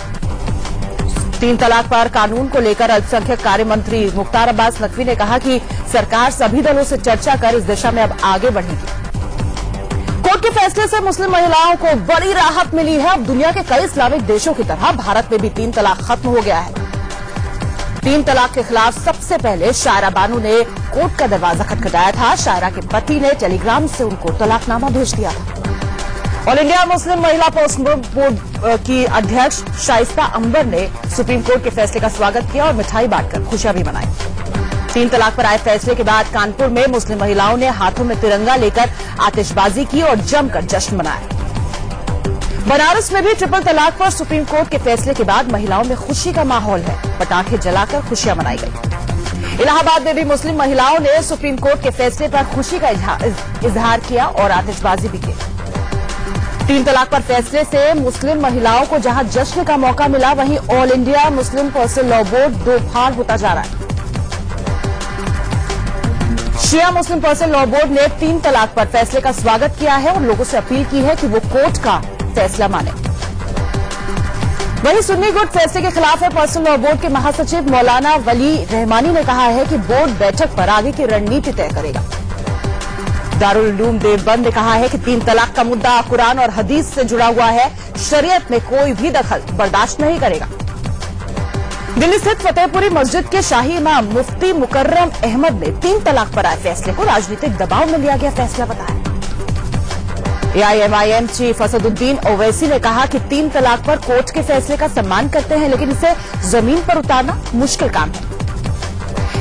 S20: 3 तलाक पर कानून को लेकर अल्पसंख्यक कार्य मंत्री मुख्तार अब्बास नकवी ने कहा कि सरकार सभी दलों से चर्चा कर इस दिशा में अब आगे बढ़ेगी। कोर्ट के फैसले से मुस्लिम महिलाओं को बड़ी राहत मिली है। अब दुनिया के कई इस्लामिक देशों की तरह भारत में भी 3 तलाक खत्म हो गया है। 3 तलाक के खिलाफ सबसे पहले शायरा बानू ने कोर्ट का दरवाजा खटखटाया था। शायरा के पति ने टेलीग्राम से उनको तलाकनामा भेज दिया था। ऑल इंडिया मुस्लिम महिला पोस्ट बोर्ड की अध्यक्ष शाइस्ता अंबर ने सुप्रीम कोर्ट के फैसले का स्वागत किया और मिठाई बांटकर खुशियां भी मनाई। 3 तलाक पर आए फैसले के बाद कानपुर में मुस्लिम महिलाओं ने हाथों में तिरंगा लेकर आतिशबाजी की और जमकर जश्न मनाया। बनारस में भी ट्रिपल तलाक पर सुप्रीम कोर्ट के फैसले के बाद महिलाओं में खुशी का माहौल है। पटाखे जलाकर खुशियां मनाई गई। इलाहाबाद में भी मुस्लिम महिलाओं ने सुप्रीम कोर्ट के फैसले पर खुशी का इजहार किया और आतिशबाजी भी की। 3 तलाक पर फैसले से मुस्लिम महिलाओं को जहां जश्न का मौका मिला, वहीं all India Muslim personal law board दो फाड़ होता जा रहा है। शिया मुस्लिम पर्सनल लॉ बोर्ड ने 3 तलाक पर फैसले का स्वागत किया है और लोगों से अपील की है कि वो कोर्ट का फैसला माने। वहीं सुन्नी गुट फैसले के खिलाफ है। पर्सनल लॉ बोर्ड के महासचिव मौलाना वली रहमानी ने कहा है कि बोर्ड बैठक पर आगे की रणनीति तय करेगा। दारुल उलूम देवबंद ने कहा है कि 3 तलाक का मुद्दा कुरान और हदीस से जुड़ा हुआ है। शरीयत में कोई भी दखल बर्दाश्त नहीं करेगा। दिल्ली स्थित फतेहपुरी मस्जिद के शाही इमाम मुफ्ती मुकर्रम अहमद ने 3 तलाक पर आए फैसले को राजनीतिक दबाव में लिया गया फैसला बताया। AIMIM चीफ असदुद्दीन ओवैसी ने कहा कि 3 तलाक पर कोर्ट के फैसले का सम्मान करते हैं, लेकिन इसे जमीन पर उतारना मुश्किल काम है।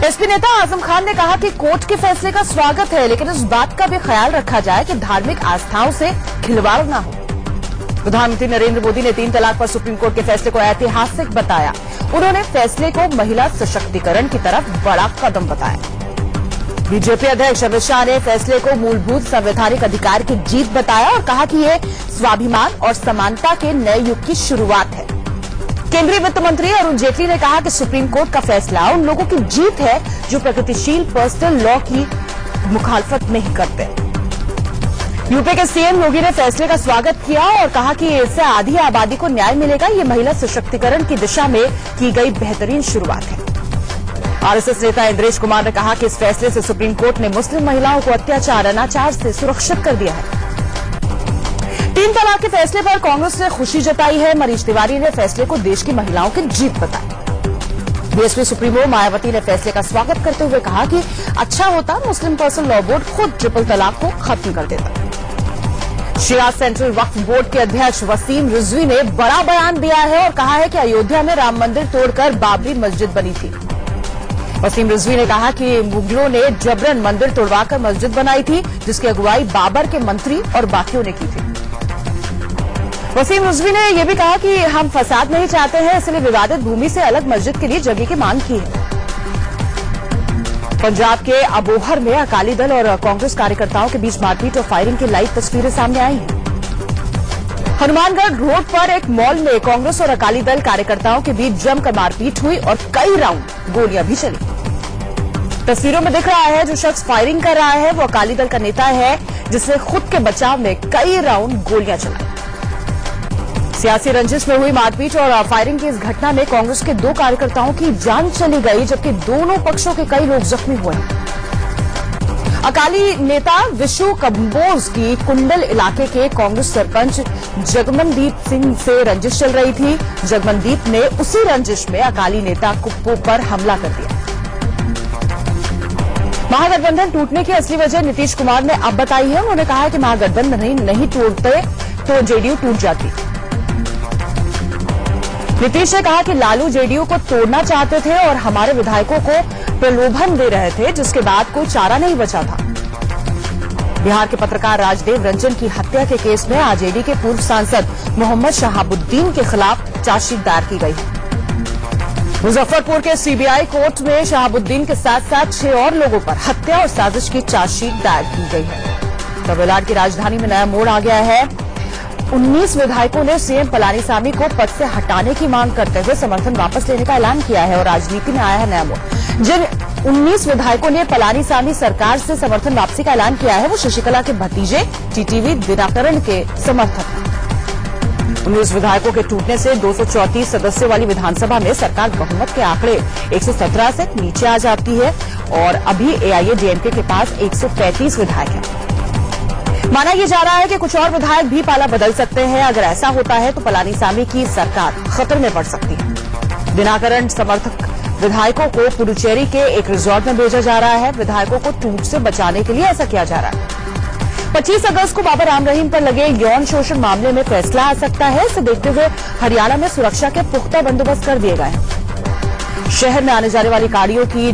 S20: एसपी नेता आजम खान ने कहा कि कोर्ट के फैसले का स्वागत है, लेकिन इस बात का भी ख्याल रखा जाए कि धार्मिक आस्थाओं से खिलवाड़ न हो। प्रधानमंत्री नरेंद्र मोदी ने 3 तलाक पर सुप्रीम कोर्ट के फैसले को ऐतिहासिक बताया। उन्होंने फैसले को महिला सशक्तिकरण की तरफ बड़ा कदम बताया। बीजेपी अध्यक्ष अमित शाह ने फैसले को मूलभूत संवैधानिक अधिकार की जीत बताया और कहा कि ये स्वाभिमान और समानता के नए युग की शुरुआत है। केंद्रीय वित्त मंत्री अरुण जेटली ने कहा कि सुप्रीम कोर्ट का फैसला उन लोगों की जीत है जो प्रगतिशील पर्सनल लॉ की मुखालफत नहीं करते। यूपी के सीएम योगी ने फैसले का स्वागत किया और कहा कि इससे आधी आबादी को न्याय मिलेगा। ये महिला सशक्तिकरण की दिशा में की गई बेहतरीन शुरुआत है। आरएसएस नेता इंद्रेश कुमार ने कहा कि इस फैसले से सुप्रीम कोर्ट ने मुस्लिम महिलाओं को अत्याचार अनाचार से सुरक्षित कर दिया है। 3 तलाक के फैसले पर कांग्रेस ने खुशी जताई है। मनीष तिवारी ने फैसले को देश की महिलाओं की जीत बताया। बीएसपी सुप्रीमो मायावती ने फैसले का स्वागत करते हुए कहा कि अच्छा होता मुस्लिम पर्सनल लॉ बोर्ड खुद ट्रिपल तलाक को खत्म कर देता। शिया सेंट्रल वक्फ बोर्ड के अध्यक्ष वसीम रिजवी ने बड़ा बयान दिया है और कहा है कि अयोध्या में राम मंदिर तोड़कर बाबरी मस्जिद बनी थी। वसीम रिजवी ने कहा कि मुगलों ने जबरन मंदिर तोड़वाकर मस्जिद बनाई थी, जिसकी अगुवाई बाबर के मंत्री और बाकियों ने की थी। वसीम रिजवी ने यह भी कहा कि हम फसाद नहीं चाहते हैं, इसलिए विवादित भूमि से अलग मस्जिद के लिए जगह की मांग की है। पंजाब के अबोहर में अकाली दल और कांग्रेस कार्यकर्ताओं के बीच मारपीट और फायरिंग की लाइव तस्वीरें सामने आई हैं। हनुमानगढ़ रोड पर एक मॉल में कांग्रेस और अकाली दल कार्यकर्ताओं के बीच जमकर मारपीट हुई और कई राउंड गोलियां भी चली। तस्वीरों में दिख रहा है जो शख्स फायरिंग कर रहा है वो अकाली दल का नेता है, जिसने खुद के बचाव में कई राउंड गोलियां चलाई। सियासी रंजिश में हुई मारपीट और फायरिंग की इस घटना में कांग्रेस के 2 कार्यकर्ताओं की जान चली गई, जबकि दोनों पक्षों के कई लोग जख्मी हुए। अकाली नेता विशु कंबोज की कुंडल इलाके के कांग्रेस सरपंच जगमनदीप सिंह से रंजिश चल रही थी। जगमनदीप ने उसी रंजिश में अकाली नेता कुप्पू पर हमला कर दिया। महागठबंधन टूटने की असली वजह नीतीश कुमार ने अब बताई है। उन्होंने कहा है कि महागठबंधन नहीं टूटते तो जेडीयू टूट जाती। नीतीश ने कहा कि लालू जेडीयू को तोड़ना चाहते थे और हमारे विधायकों को प्रलोभन दे रहे थे, जिसके बाद कोई चारा नहीं बचा था। बिहार के पत्रकार राजदेव रंजन की हत्या के केस में आरजेडी के पूर्व सांसद मोहम्मद शहाबुद्दीन के खिलाफ चार्जशीट दायर की गई है। मुजफ्फरपुर के सीबीआई कोर्ट में शहाबुद्दीन के साथ साथ 6 और लोगों पर हत्या और साजिश की चार्जशीट दायर की गई है। तमिलनाडु की राजधानी में नया मोड़ आ गया है। 19 विधायकों ने सीएम पलानीसामी को पद से हटाने की मांग करते हुए समर्थन वापस लेने का ऐलान किया है और राजनीति में आया है नया मोड़। जिन 19 विधायकों ने पलानीसामी सरकार से समर्थन वापसी का ऐलान किया है वो शशिकला के भतीजे टीटीवी दिनाकरण के समर्थक हैं। 19 विधायकों के टूटने से 234 सदस्यों वाली विधानसभा में सरकार बहुमत के आंकड़े 117 से नीचे आ जाती है और अभी एआईएडीएमके के पास 135 विधायक हैं। माना यह जा रहा है कि कुछ और विधायक भी पाला बदल सकते हैं। अगर ऐसा होता है तो पलानीसामी की सरकार खतरे में पड़ सकती है। दिनाकरण समर्थक विधायकों को पुडुचेरी के एक रिजॉर्ट में भेजा जा रहा है। विधायकों को टूट से बचाने के लिए ऐसा किया जा रहा है। 25 अगस्त को बाबा राम रहीम पर लगे यौन शोषण मामले में फैसला आ सकता है। इसे देखते हुए हरियाणा में सुरक्षा के पुख्ता बंदोबस्त कर दिए गए हैं। शहर में आने जाने वाली गाड़ियों की